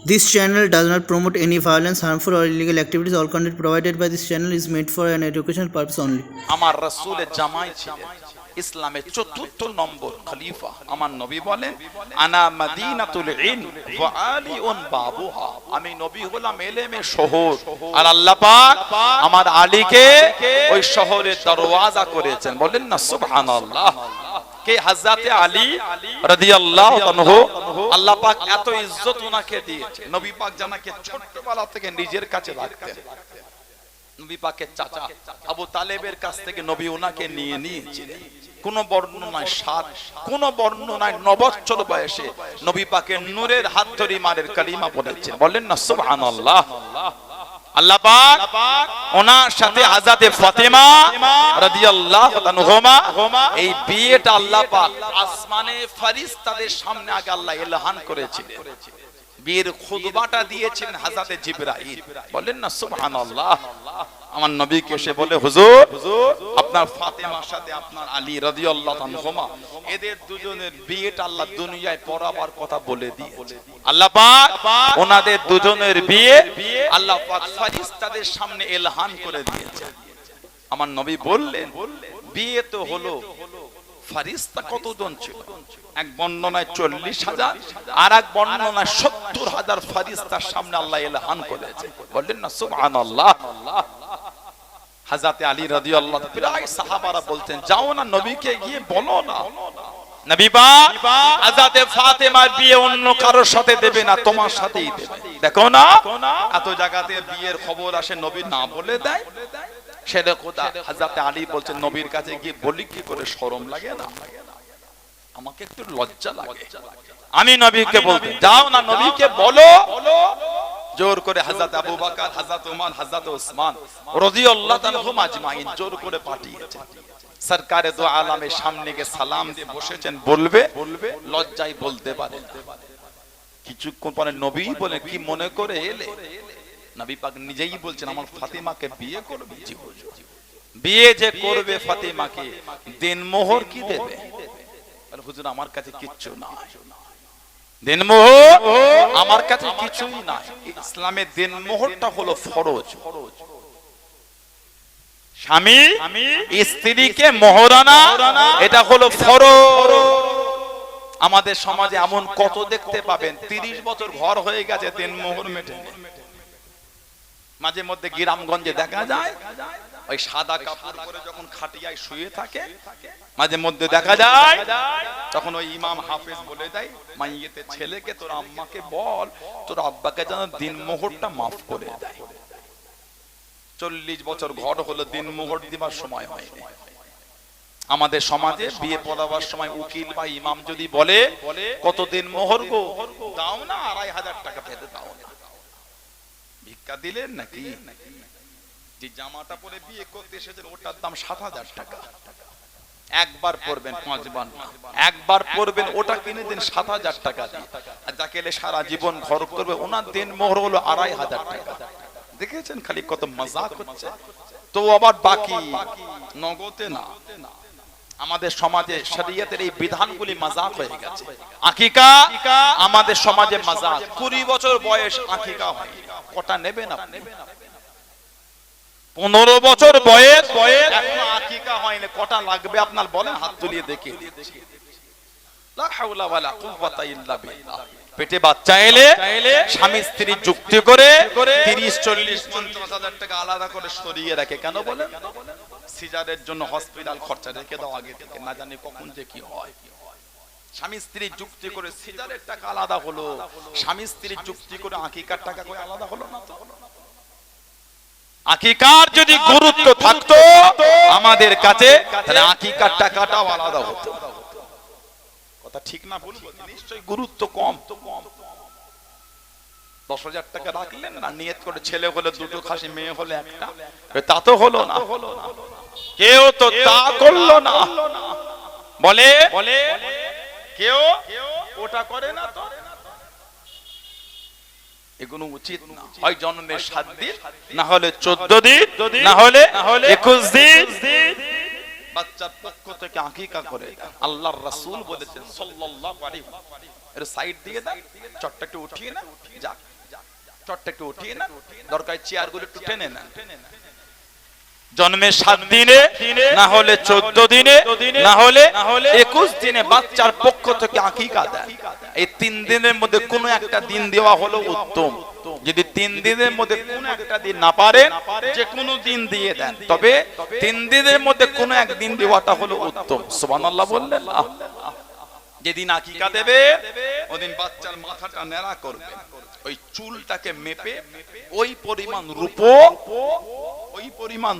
This channel does not promote any violence, harmful, or illegal activities. All content provided by this channel is made for an educational purpose only. আমার রাসূলের জামাই ছিলেন ইসলামের চতুর্থ নম্বর খলিফা। আমার নবী বলেন আনা মাদিনাতুল ইলম ওয়া আলিউন বাবুহা, আমি নবী হলাম ইলমের শহর, আর আল্লাহ পাক আমার আলীকে ওই শহরের দরওয়াজা করেছেন। বলেন না সুবহানাল্লাহ। কে? হযরতে আলী রাদিয়াল্লাহু আনহু। আল্লাহ পাক এত ইজ্জত ওনাকে দিয়েছে। নবী পাক জানাকে ছোটবেলা থেকে নিজের কাছে রাখতেন। নবী পাকের চাচা আবু তালেবের কাছ থেকে নবী ওনাকে নিয়ে নিয়েছিলেন। কোন বর্ণনায় 7, কোন বর্ণনায় 9 বছর বয়সে নবী পাকের নূরের হাত ধরে মারের কালিমা বলেছেন। বলেন না সুবহানাল্লাহ। আল্লাহ পাক ওনার সাথে হযরতে ফাতেমা রাদিয়াল্লাহু আনহুমা এই বিয়েটা আল্লাহ পাক আসমানে ফেরেশতাদের সামনে আগে আল্লাহ ইলহান করেছিলেন। বিয়ের খুতবাটা দিয়েছেন হযরতে জিবরাইল। বলেন না সুবহানাল্লাহ। আমার নবীকে এসে বলে হুজুর আপনার ফাতেমার সাথে আপনার আলী রাদিয়াল্লাহু আনহুমা এদের দুজনের বিয়েটা আল্লাহ দুনিয়ায় পড়াবার কথা বলে দিয়েছে। আল্লাহ পাক ওনাদের দুজনের বিয়ে আল্লাহ পাক ফেরেশতাদের সামনে ইলহান করে দিয়েছে। আমার নবী বললেন বিয়ে তো হলো, ফেরেশতা কতজন ছিল? এক বর্ণনায় 40,000, আর এক বর্ণনায় 70,000 ফেরেশতার সামনে আল্লাহ ইলহান করেছে। বললেন না সুবহানাল্লাহ। হযরতে আলী রাদিয়াল্লাহু প্রায় সাহাবারা বলতেন যাও না নবীকে গিয়ে বলো না নবী পাক হযরতে ফাতেমার বিয়ে অন্য কারোর সাথে দেবে না, তোমার সাথেই দেবে। দেখো না এত জায়গাতে বিয়ের খবর আসে, নবী না বলে দেয়। সেটা কথা হযরতে আলী বলছেন নবীর কাছে গিয়ে বলি কি করে, শরম লাগে না? আমাকে একটু লজ্জা লাগে। আমি নবীকে বলতে যাও না নবীকে বলো। জোর করে হযরত আবু বকর, হযরত উমর, হযরত ওসমান রাদিয়াল্লাহু তাআলা আজমাইন জোর করে পাঠিয়েছেন। সরকারে দো আলমের সামনে গিয়ে সালাম দিয়ে বসেছেন। বলবে লজ্জায় বলতে পারে না। কিছুক্ষণ পরে নবী বলে কি মনে করে এলে? নবী পাক নিজেই বলছেন আমার ফাতেমাকে বিয়ে করবে। জি হুজুর। বিয়ে যে করবে ফাতেমাকে দিনমোহর কি দেবে? বলে হুজুর আমার কাছে কিচ্ছু নাই, দিনমোহর আমার কাছে কিছুই নাই। ইসলামের দিনমোহরটা হলো ফরজ। স্বামী স্ত্রীকে মোহরানা এটা হলো ফরজ। আমাদের সমাজে এমন কত দেখতে পাবেন 30 বছর ঘর হয়ে গেছে দিনমোহর মেটে। মাঝে মধ্যে গ্রামগঞ্জে দেখা যায় ওই সাদা কাপড় পরে যখন খাটিয়ায় শুয়ে থাকে, মাঝে মধ্যে দেখা যায় তখন ওই ইমাম হাফেজ বলে দেয় মাইয়েতে ছেলেকে তোর আম্মাকে বল তোর আব্বাকে যেন দিনমোহরটা মাফ করে দেয়। 40 বছর ঘর হলো দিনমোহর দিবার সময় হয়নি। আমাদের সমাজে বিয়ে পড়াবার সময় উকিল বা ইমাম যদি বলে কত দিনমোহর গো, দাও না 2,500 টাকা পেতে দাও না। ভিক্ষা দিলেন নাকি? যে জামাটা পরে বিয়ে করতে এসেছেন ওটার দাম 7,000 টাকা। একবার পরবেন 5 বার না, একবার পরবেন ওটা কিনে দিন 7,000 টাকা দিয়ে। আর যাকে এলে সারা জীবন ঘর করবে ওনার দিনমোহর হলো 2,500 টাকা। দেখেছেন খালি কত মজাক হচ্ছে। তো আবার বাকি নগদে না। আমাদের সমাজে শরীয়তের এই বিধানগুলি মজাক হয়ে গেছে। আকিকা আমাদের সমাজে মজাক। 20 বছর বয়স আকিকা হয়, কটা নেবেন আপনি? 15 বছর বয়স এখনো আকিকা হয়নি, কটা লাগবে আপনার বলেন? হাত তুলিয়ে দেখি। লা হাওলা ওয়ালা কুওয়াতা ইল্লা বিল্লাহ। পেটে বাচ্চা এলে স্বামী স্ত্রী যুক্তি করে 30, 40, 50,000 টাকা আলাদা করে সরিয়ে রাখে। কেন বলেন? সিজারের জন্য হসপিটাল খরচা রেখে দাও আগে থেকে, না জানি কখন যে কি হয়। স্বামী স্ত্রী যুক্তি করে সিজারের টাকা আলাদা হলো, স্বামী স্ত্রী যুক্তি করে আকিকার টাকা করে আলাদা হলো না। তো আকিকার যদি গুরুত্ব থাকতো আমাদের কাছে তাহলে আকিকার টাকাটাও আলাদা হতো। কথা ঠিক না ভুল? নিশ্চয়ই গুরুত্ব কম। 10,000 টাকা রাখলেন না, নিয়ত করে ছেলে হলে 2টো খাসি, মেয়ে হলে 1টা, তা তো হলো না। কেউ তো তা করলো না। বলে কেউ ওটা করে না। তো এগুলো উচিত না। হয় জন্মের 7 দিন, না হলে 14 দিন, না হলে 21 দিন বাচ্চার পক্ষ থেকে আকিকা করে। আল্লাহর রাসূল বলেছেন সাল্লাল্লাহু আলাইহি ওয়াসাল্লাম এর সাইড দিয়ে দাও, চটটা একটু উঠিয়ে না, যাক চটটা একটু উঠিয়ে না, দরকার চেয়ারগুলো একটু টেনে না। জন্মের 7 দিনে, না হলে 14 দিনে, না হলে 21 দিনে বাচ্চার পক্ষ থেকে আকিকা দেয়। এই 3 দিনের মধ্যে কোনো একটা দিন দেওয়া হলো উত্তম। যদি 3 দিনের মধ্যে কোনো একটা দিন না পারেন, যে কোনো দিন দিয়ে দেন, তবে 3 দিনের মধ্যে কোনো এক দিন দেওয়াটা হলো উত্তম। সুবহানাল্লাহ বললেন। যেদিন আকিকা দেবে ওদিন বাচ্চার মাথাটা নেড়া করবে, ওই চুলটাকে মেপে ওই পরিমাণ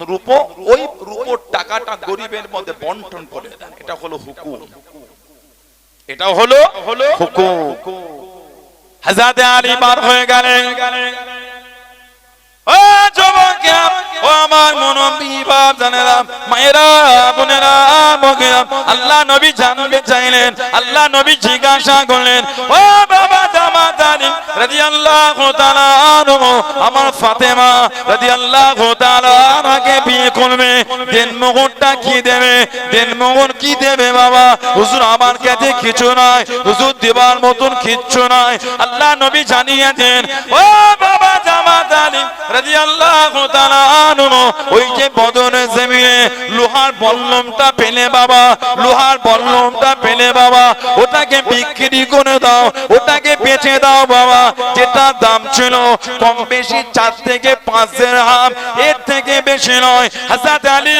রূপো ওই রূপোর টাকাটা গরিবের মধ্যে বন্টন করে দেন। এটা হলো হুকুম, এটা হলো হুকুম। হযরত আলী বার হয়ে গেলেন। ও যুবকেরা, ও আমার মুনব্বী বাপ জানেরা, মায়েরা, বোনেরা, বগেরা, আল্লাহ নবী জানতে চাইলেন। আল্লাহ নবী জিজ্ঞাসা করলেন, ও বাবা জামাত আলী রাদিয়াল্লাহু তাআলা আনহু, আমার ফাতেমা রাদিয়াল্লাহু তাআলা আনহাকে বিয়ে করবে, দেনমোহরটা কি দেবে? দেনমোহর কি দেবে বাবা? হুজুর আমার কাছে কিছু নাই, হুজুর দেবার মতন কিচ্ছু নাই। আল্লাহ নবী জানিয়ে দেন, ও বাবা জামাত আলী রাদিয়াল্লাহু তাআলা আনহু, ওই যে বদরের জমিনে লোহার বল্লমটা পেলে বাবা, লোহার বল্লমটা পেলে বাবা, ওটাকে বিক্রি করে দাও, ওটাকে বেচে দাও বাবা। যেটা দাম ছিল কম বেশি 4 থেকে 5 দিরহাম, এর থেকে বেশি নয়। হযরত আলী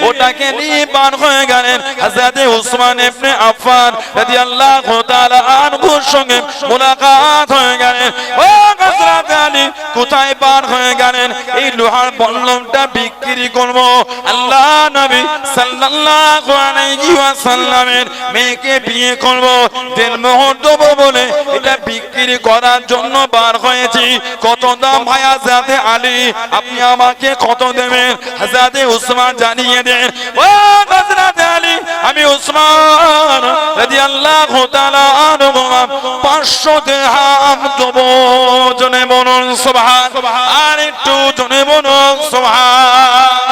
ওটাকে নিয়ে বার হয়ে গেলেন। হযরত উসমান ইবনে আফফান রাদিয়াল্লাহু তাআলা আনহুর সঙ্গে মুলাকাত হয়ে গেলেন। ও হযরত আলী কোথায় বার হয়ে গেলেন? এই লোহার বল্লমটা বিক্রি করব, আল্লাহ নবী সাল্লাল্লাহু আলাইহি ওয়াসাল্লামের মেয়েকে বিয়ে করব, দেনমোহর দেব বলে এটা বিক্রি করার জন্য বার হয়েছি। কত দাম ভাই হযরত আলী? আপনি আমাকে কত দেবেন? হযরত উসমান জানিয়ে দেন, ও হযরত আলী, আমি উসমান রাদিয়াল্লাহু তাআলা আনহু 500 দিরহাম দেব। জনে বলুন সুবহান, আর একটু জনে বলুন সুবহান।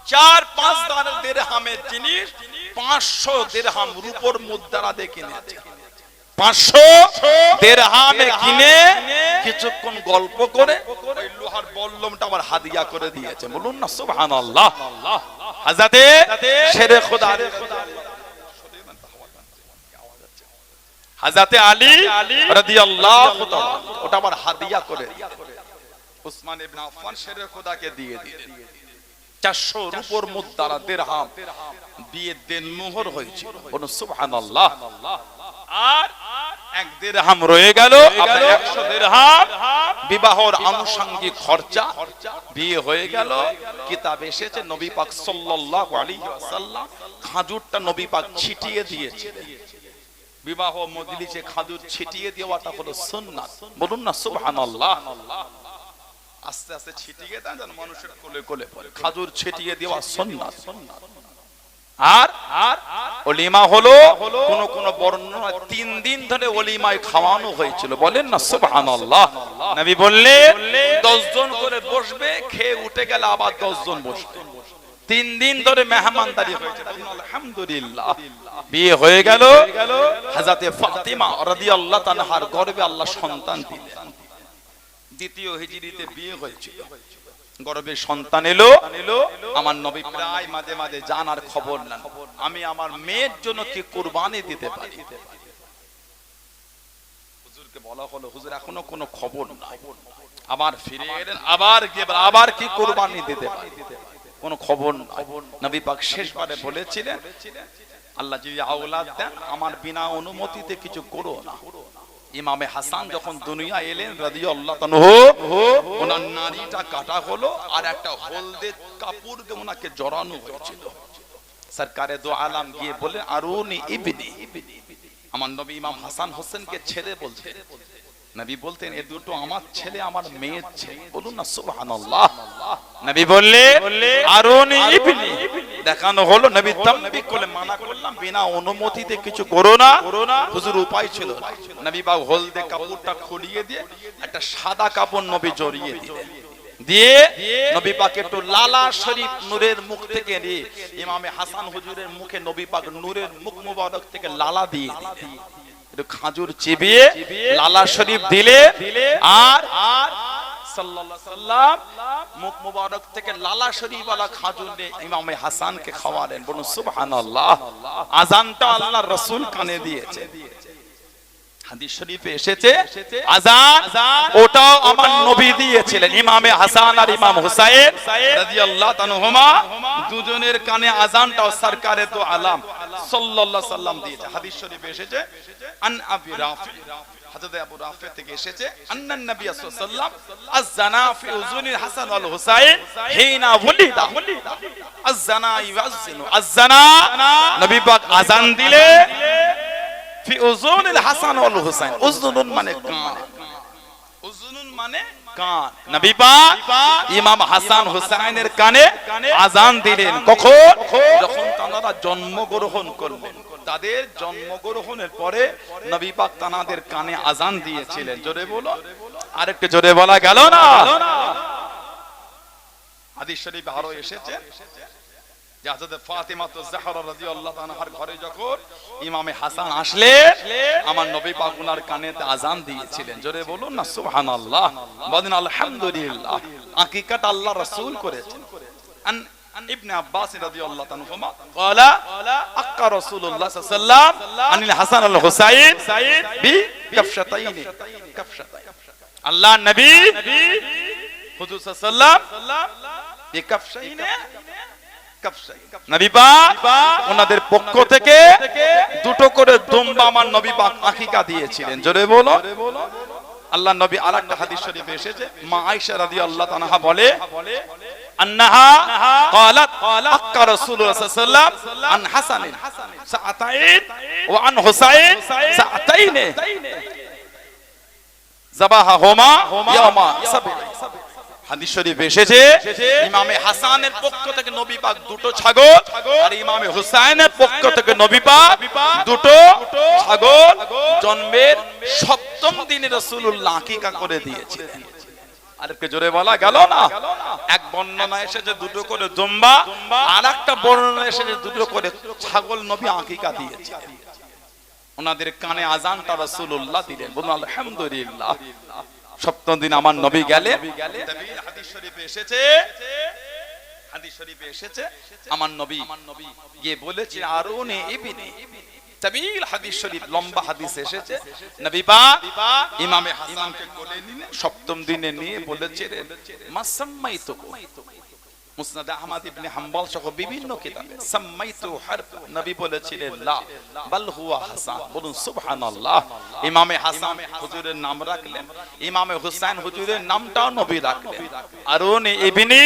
4-5 দিরহামের জিনিস 500 দিরহাম রূপোর মুদ্রা দিয়ে কিনেছে। 500 দিরহামে কিনে কিছুক্ষণ গল্প করে ওই লোহার বল্লমটা আবার হাদিয়া করে দিয়েছে। বলুন না সুবহানাল্লাহ। হযরতে শেরে খোদা হযরত আলী রাদিয়াল্লাহু তাআলা ওটা আবার হাদিয়া করে উসমান ইবনে আফফান শেরে খোদাকে দিয়ে দিলেন। 400 রূপোর মুদ্রা দিরহাম বিয়ে দেনমোহর হয়েছিল। বলুন সুবহানাল্লাহ। আর 1 দিরহাম রয়ে গেল, 100 দিরহাম বিবাহর আনুষঙ্গিক খরচা। বিয়ে হয়ে গেল, কিতাব এসেছে নবী পাক সাল্লাল্লাহু আলাইহি ওয়াসাল্লাম খাজুরটা নবী পাক ছিটিয়ে দিয়েছিলেন। বিবাহ মজলিসে খাজুর ছিটিয়ে দেওয়াটা হলো সুন্নাত। বলুন না সুবহানাল্লাহ। আস্তে আস্তে ছিটিয়ে দেন যেন মানুষের কোলে কোলে পড়ে। খাজুর ছিটিয়ে দেওয়া সুন্নাত। আর ওলিমা হলো কোন কোন বর্ণনা 3 দিন ধরে ওলিমায় খাওয়ানো হয়েছিল। বলেন না সুবহানাল্লাহ। নবী বললেন 10 জন করে বসবে, খেয়ে উঠে গেলে আবার 10 জন বসবে। 3 দিন ধরে মেহমানদারি হয়েছে। আলহামদুলিল্লাহ। বিয়ে হয়ে গেল। হযরত ফাতিমা রাদিয়াল্লাহু তাআলার গর্ভে আল্লাহ সন্তান দিলেন। দ্বিতীয় হিজরিতে বিয়ে হয়েছিল, গর্ভে সন্তান এলো। আমার নবী প্রায় মাঝে মাঝে জানার খবর নেন, আমি আমার মেয়ের জন্য কি কুরবানি দিতে পারি? হুজুরকে বলা হলো, হুজুর এখনো কোনো খবর নাই। আবার ফিরে এলেন, আবার কি কুরবানি দিতে পারি? কোনো খবর নাই। নবী পাক শেষবারে বলেছিলেন, আল্লাহ যদি আওলাদ দেন আমার বিনা অনুমতিতে কিছু করো না। ইমামে হাসান যখন দুনিয়া এলেন রাদিয়াল্লাহু তাআলা, ওনার নাড়িটা কাটা হলো আর একটা হলদে কাপড় দিয়ে ওনাকে জড়ানো হয়েছিল। সরকারে দো আলম গিয়ে বলে, আরুনি ইবনি। আমার নবী ইমাম হাসান হোসেনকে ছেলে বলতেন। নবী বলতেন, এ দুটো আমার ছেলে, আমার মেয়ের ছেলে। বলুন না সুবহানাল্লাহ। নবী বললে আরুনি ইবনি, দেখানো হলো। নবী তামবিক করে মানা করলাম, বিনা অনুমতিতে কিছু করো না। হুজুর উপায় ছিল না। নবী পাক হলদে কাপড়টা খুলিয়ে দিয়ে একটা সাদা কাপড় নবী জড়িয়ে দিলেন। দিয়ে নবী পাক একটু লালা শরীফ নূরের মুখ থেকে নিয়ে ইমামে হাসান হুজুরের মুখে নবী পাক নূরের মুখ মুবারক থেকে লালা দিয়ে দিলেন। একটু খাজুর চিবিয়ে লালা শরীফ দিলে আর সাল্লাল্লাহু আলাইহি সাল্লাম মুখ মুবারক থেকে লালা শরীফ ওয়ালা খাজুর নিয়ে ইমামে হাসানকে খাওয়ালেন। বলুন সুবহানাল্লাহ। আযানটা আল্লাহর রাসূল কানে দিয়েছে। হাদিস শরীফে এসেছে আযান ওটাও আমার নবী দিয়েছিলেন। ইমামে হাসান আর ইমাম হুসাইন রাদিয়াল্লাহু তাআলাহুমা দুজনের কানে আযানটাও সরকারে দু আলম সাল্লাল্লাহু আলাইহি সাল্লাম দিয়েছে। হাদিস শরীফে এসেছে আন আবি রাফি, হযরত আবু রাফি থেকে এসেছে আন্নান নবী সাল্লাল্লাহু আলাইহি ওয়াসাল্লাম আযানা ফি উযুনিল হাসান ওয়াল হুসাইন হিনা ওয়ালিদা। আযানা ইউযাজিনু, আযানা নবী পাক আযান দিলে ফি উযুনিল হাসান ওয়াল হুসাইন। উযুনুন মানে কান, উযুনুন মানে কান। নবী পাক ইমাম হাসান হুসাইনের কানে আযান দিলেন। কখন? যখন তারা জন্মগ্রহণ করলেন। তাদের জন্মগ্রহণের পরে নবী পাক তাদের কানে আযান দিয়েছিলেন। জোরে বলো, আরেকটু জোরে বলা গেল না? হাদিস শরীফে আরো এসেছে যে হযরত ফাতিমা যাহরা রাদিয়াল্লাহু আনহার ঘরে যখন ইমামে হাসান আসলেন, আমার নবী পাক ওনার কানেতে আযান দিয়েছিলেন। জোরে বলুন না সুবহানাল্লাহ, বলেন আলহামদুলিল্লাহ। আকিকাত আল্লাহ রাসূল করেছেন। আন ইবনে আব্বাস রাদিয়াল্লাহু আনহুমা قال আক্কা রাসূলুল্লাহ সাল্লাল্লাহু আলাইহি ওয়াসাল্লাম আনিল হাসান আল হুসাইন বি কাফশাতাইন। কাফশাতাইন আল্লাহ নবী হুজুর সাল্লাল্লাহু আলাইহি ওয়াসাল্লাম বি কাফশাইন, নবী পাক ওনাদের পক্ষ থেকে দুটো করে দুম্বা আমার নবী পাক আকিকা দিয়েছিলেন। জোরে বলো। আল্লাহ নবী আরেকটা হাদিস শরীফে এসেছে, মা আয়েশা রাদিয়াল্লাহু তাআলা বলে আন্নাহা ক্বালাত আক্কা রাসূলুল্লাহ সাল্লাল্লাহু আলাইহি ওয়াসাল্লাম আন হাসান সাআতাইন ওয়া আন হুসাইন সাআতাইন যাবাহাহুমা ইয়াওমা সাবঈ। হাদিস শরীফে এসেছে ইমামে হাসানের পক্ষ থেকে নবী পাক দুটো ছাগল আর ইমামে হুসাইনের পক্ষ থেকে নবী পাক দুটো ছাগল জন্মের সপ্তম দিনে রাসূলুল্লাহ আকিকা করে দিয়েছিলেন। আরেকটু জোরে বলা গেল না? এক বর্ণনা এসেছে দুটো করে দুম্বা, আর একটা বর্ণনা এসেছে দুটো করে ছাগল নবী আকিকা দিয়েছিলেন। ওনাদের কানে আযানটা রাসূলুল্লাহ দিলেন। বলুন আলহামদুলিল্লাহ। সপ্তম দিন আমার নবী গেলেন। হাদিস শরীফে এসেছে, হাদিস শরীফে এসেছে আমার নবী গিয়ে বলেছে আরুনে ইবনে তাবিল। হাদিস শরীফ লম্বা হাদিস এসেছে। নবী পাক ইমামে হাসানকে কোলে নিয়ে সপ্তম দিনে নিয়ে বলেছিলেন মাসাম্মাইতু। মুসনাদ আহমদ ইবনে হাম্বল সহ বিভিন্ন কিতাবে সাম্মাইতু হারফ, নবী বলেছিলেন লা বাল হুয়া হাসান। বলুন সুবহানাল্লাহ। ইমামে হাসান হুজুরের নাম রাখলেন, ইমামে হুসাইন হুজুরের নামটাও নবী রাখলেন। আরুনে ইবনে,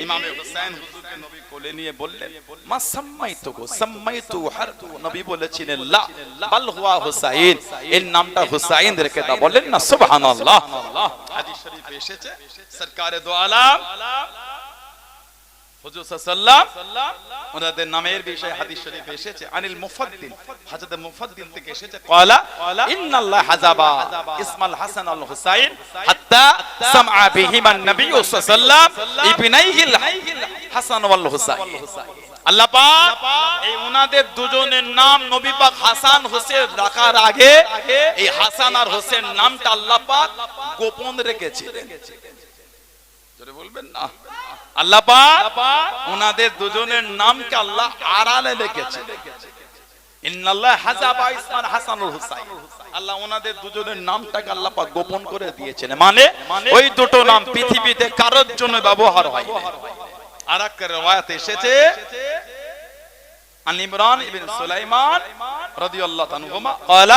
ইমামে হুসাইন হুজুরকে নবী কোলে নিয়ে বললেন মা সাম্মাইতু, সাম্মাইতু হারফ, নবী বলেছিলেন লা বাল হুয়া হুসাইন, এর নামটা হুসাইন রেখে দাও। বলেন না সুবহানাল্লাহ। হাদিস শরীফে এসেছে সরকারে দো আলম হুজুর সাল্লাল্লাহু আলাইহি ওয়াসাল্লাম ওনাদের নামের বিষয়ে হাদিস শরীফে এসেছে আনিল মুফাদ্দিল, হযরত মুফাদ্দিল থেকে এসেছে ক্বালা ইন্নাল্লাহ হাযাবা ইসমাল হাসান আল হুসাইন হাত্তা সামআ বিহিমান নবী সাল্লাল্লাহু আলাইহি ওয়াসাল্লাম ইবনাইহিল হাসান ওয়াল হুসাইন। আল্লাহ পাক এই ওনাদের দুজনের নাম নবী পাক হাসান হোসেন রাখার আগে এই হাসান আর হোসেন নামটা আল্লাহ পাক গোপন রেখেছিলেন। জোরে বলবেন না? আল্লাহ পাক ওনাদের দুজনের নামকে আল্লাহ আড়ালে রেখেছে। ইন্নাল্লাহ হাযাবা ইসমান হাসানুল হুসাইন, আল্লাহ ওনাদের দুজনের নামটাকে আল্লাহ পাক গোপন করে দিয়েছেন। মানে ওই দুটো নাম পৃথিবীতে কারোর জন্য ব্যবহার হয়। আরেকটা riwayat এসেছে عن عمران بن سليمان رضي الله عنهما قال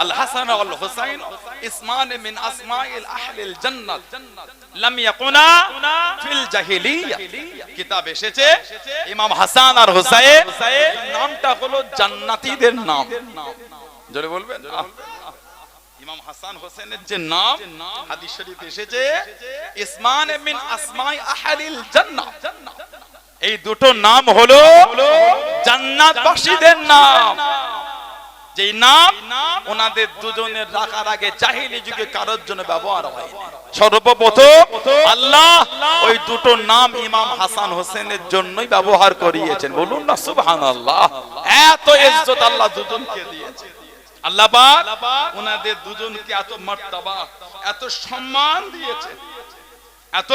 الحسن والحسين اسمان من اسماء اهل الجنه لم يكونا في الجاهليه। কিতাব এসেছে ইমাম হাসান আর হুসাইন নামটা হলো জান্নাতীদের নাম। জোরে বলবেন। ইমাম হাসান হোসেনের যে নাম হাদিস শরীফে এসেছে ইসমান মিন আসমাই আহলিল জান্নাহ, এই দুটো নাম হলো জান্নাতবাসীদের নাম। যেই নাম ওনাদের দুজনের রাখার আগে জাহেলি যুগে কারোর জন্য ব্যবহার হয়। সর্বপ্রথম আল্লাহ ওই দুটো নাম ইমাম হাসান হোসেনের জন্যই ব্যবহার করিয়েছেন। বলুন না সুবহানাল্লাহ। এত ইজ্জত আল্লাহ দুজনকে দিয়েছেন। আল্লাহ পাক ওনাদের দুজনকে এত মর্তবা, এত সম্মান দিয়েছে, এত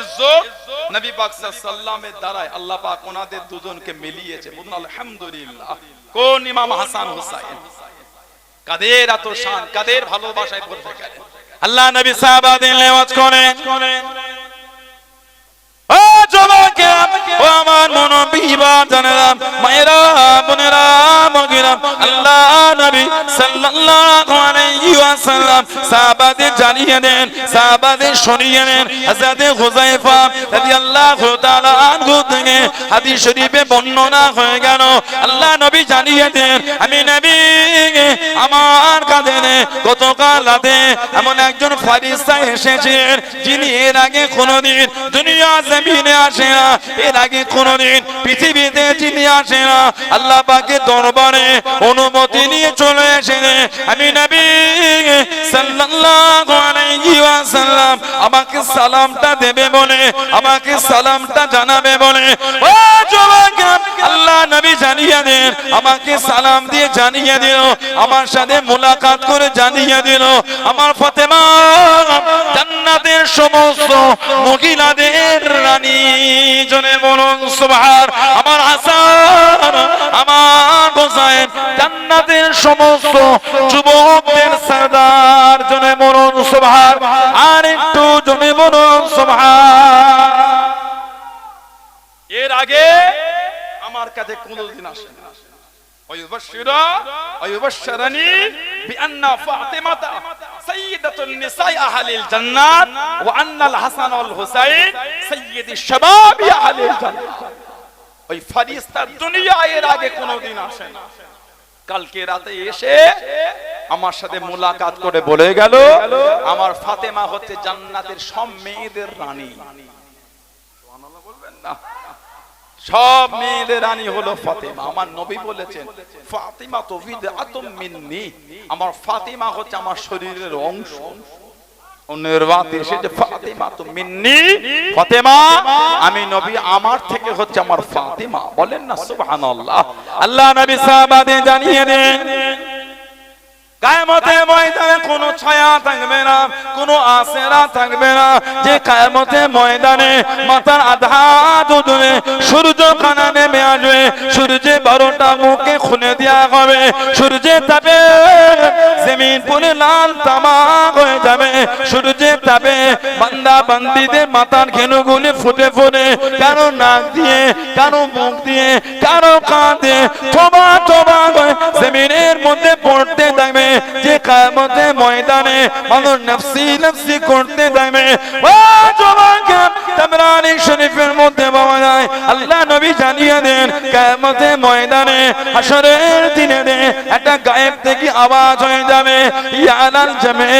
ইজ্জত নবী পাক সাল্লাল্লাহু আলাইহি ওয়াসাল্লামের দ্বারাই আল্লাহ পাক ওনাদের দুজনকে মিলিয়েছে। বলুন আলহামদুলিল্লাহ। কোন ইমাম হাসান হুসাইন, কাদের এত শান, কাদের ভালোবাসায় পড়তে গেলেন। আল্লাহ নবী সাহাবাদের নেওয়াজ করেন, ও যুবকেরা, ও আমার মুনবিবা জানেরা, মায়েরা, বোনেরা, মগিরা, আল্লাহ নবী সাল্লাল্লাহু আলাইহি ওয়াসাল্লাম সাহাবাদের জানিয়ে দেন, সাহাবাদের শুনিয়ে দেন। হযরত হুযায়ফা রাদিয়াল্লাহু তাআলা আনহু থেকে হাদিস শরীফে বর্ণনা হয়ে গেল, আল্লাহ নবী জানিয়ে দেন, আমি নবী আমার কাঁধে গতকাল রাতে এমন একজন ফেরেশতা এসেছেন, যিনি এর আগে কোনোদিন দুনিয়া জমিনে আসে না, এর আগে কোনোদিন পৃথিবীতে যিনি আসে না, আল্লাহ পাকের দরবারে অনুমতি নিয়ে চলে এসেছে। আমি নবী সাল্লাল্লাহু আলাইহি ওয়াসাল্লাম আমাকে সালামটা দেবে বলে, আমাকে সালামটা জানাবে বলে। ও যুবক, আল্লাহ নবী জানিয়ে দেন, আমাকে সালাম দিয়ে জানিয়ে দিল, আমার সাথে মুলাকাত করে জানিয়ে দিল, আমার ফাতেমা জান্নাতের সমস্ত মহিলাদের রানী। জনে বলুন সুবহান। আমার হাসান, আমার হোসেন জান্নাতের সমস্ত যুবকদের সরদার। জনে বলুন সুবহান। আর একটু জনে বলুন সুবহান। এর আগে আমার কাছে কোনদিন আসে না। ويبشرني بأن فاطمة سيدة النساء أهل الجنة وأن الحسن والحسين سيد الشباب أهل الجنة। ওই ফেরেশতা দুনিয়া এর আগে কোনোদিন আসে না, কালকে রাতে এসে আমার সাথে মুলাকাত করে বলে গেল, আমার ফাতেমা হচ্ছে জান্নাতের সব মেয়েদের রানী। সুবহানাল্লাহ বলবেন না? সব মেয়েদের রানী হলো ফাতেমা। আমার নবী বলেছেন, ফাতিমা তো বিদআতুম মিন্নি, আমার ফাতিমা হচ্ছে আমার শরীরের অংশ। অন্যের বাতে এসেছে ফাতিমা তো মিন্নি, ফাতেমা আমি নবী, আমার থেকে হচ্ছে আমার ফাতিমা। বলেন না সুবহানাল্লাহ। আল্লাহ নবী সাহাবাদের জানিয়ে দেন, কিয়ামতের ময়দানে কোনো ছায়া থাকবে না, কোনো আশরা থাকবে না, যে কিয়ামতের ময়দানে মাথার আধা দুধে সূর্য খানা নেমে আসবে, সূর্যে 12টা মুখে খুলে দেওয়া হবে, সূর্যের তাপে জমিন পুরো লাল তামাক হয়ে যাবে, সূর্যের তাপে বান্দা বান্দীদের মাথার ঘেনুগুলি ফুটে ফুটে কারো নাক দিয়ে, কারো মুখ দিয়ে, কারো কান দিয়ে থোবা থোবা হয়ে জমিনের মধ্যে পড়তে থাকবে। যে কিয়ামতের ময়দানে মানুষ নফসি নফসি করতে থাকবে। ও যুবক, তাবরানী শরীফের মধ্যে পাওয়া যায়, আল্লাহ নবী জানিয়ে দেন, কিয়ামতের ময়দানে হাশরের দিনে একটা গায়েব থেকে আওয়াজ হয়ে যাবে, ইয়ালাল জামে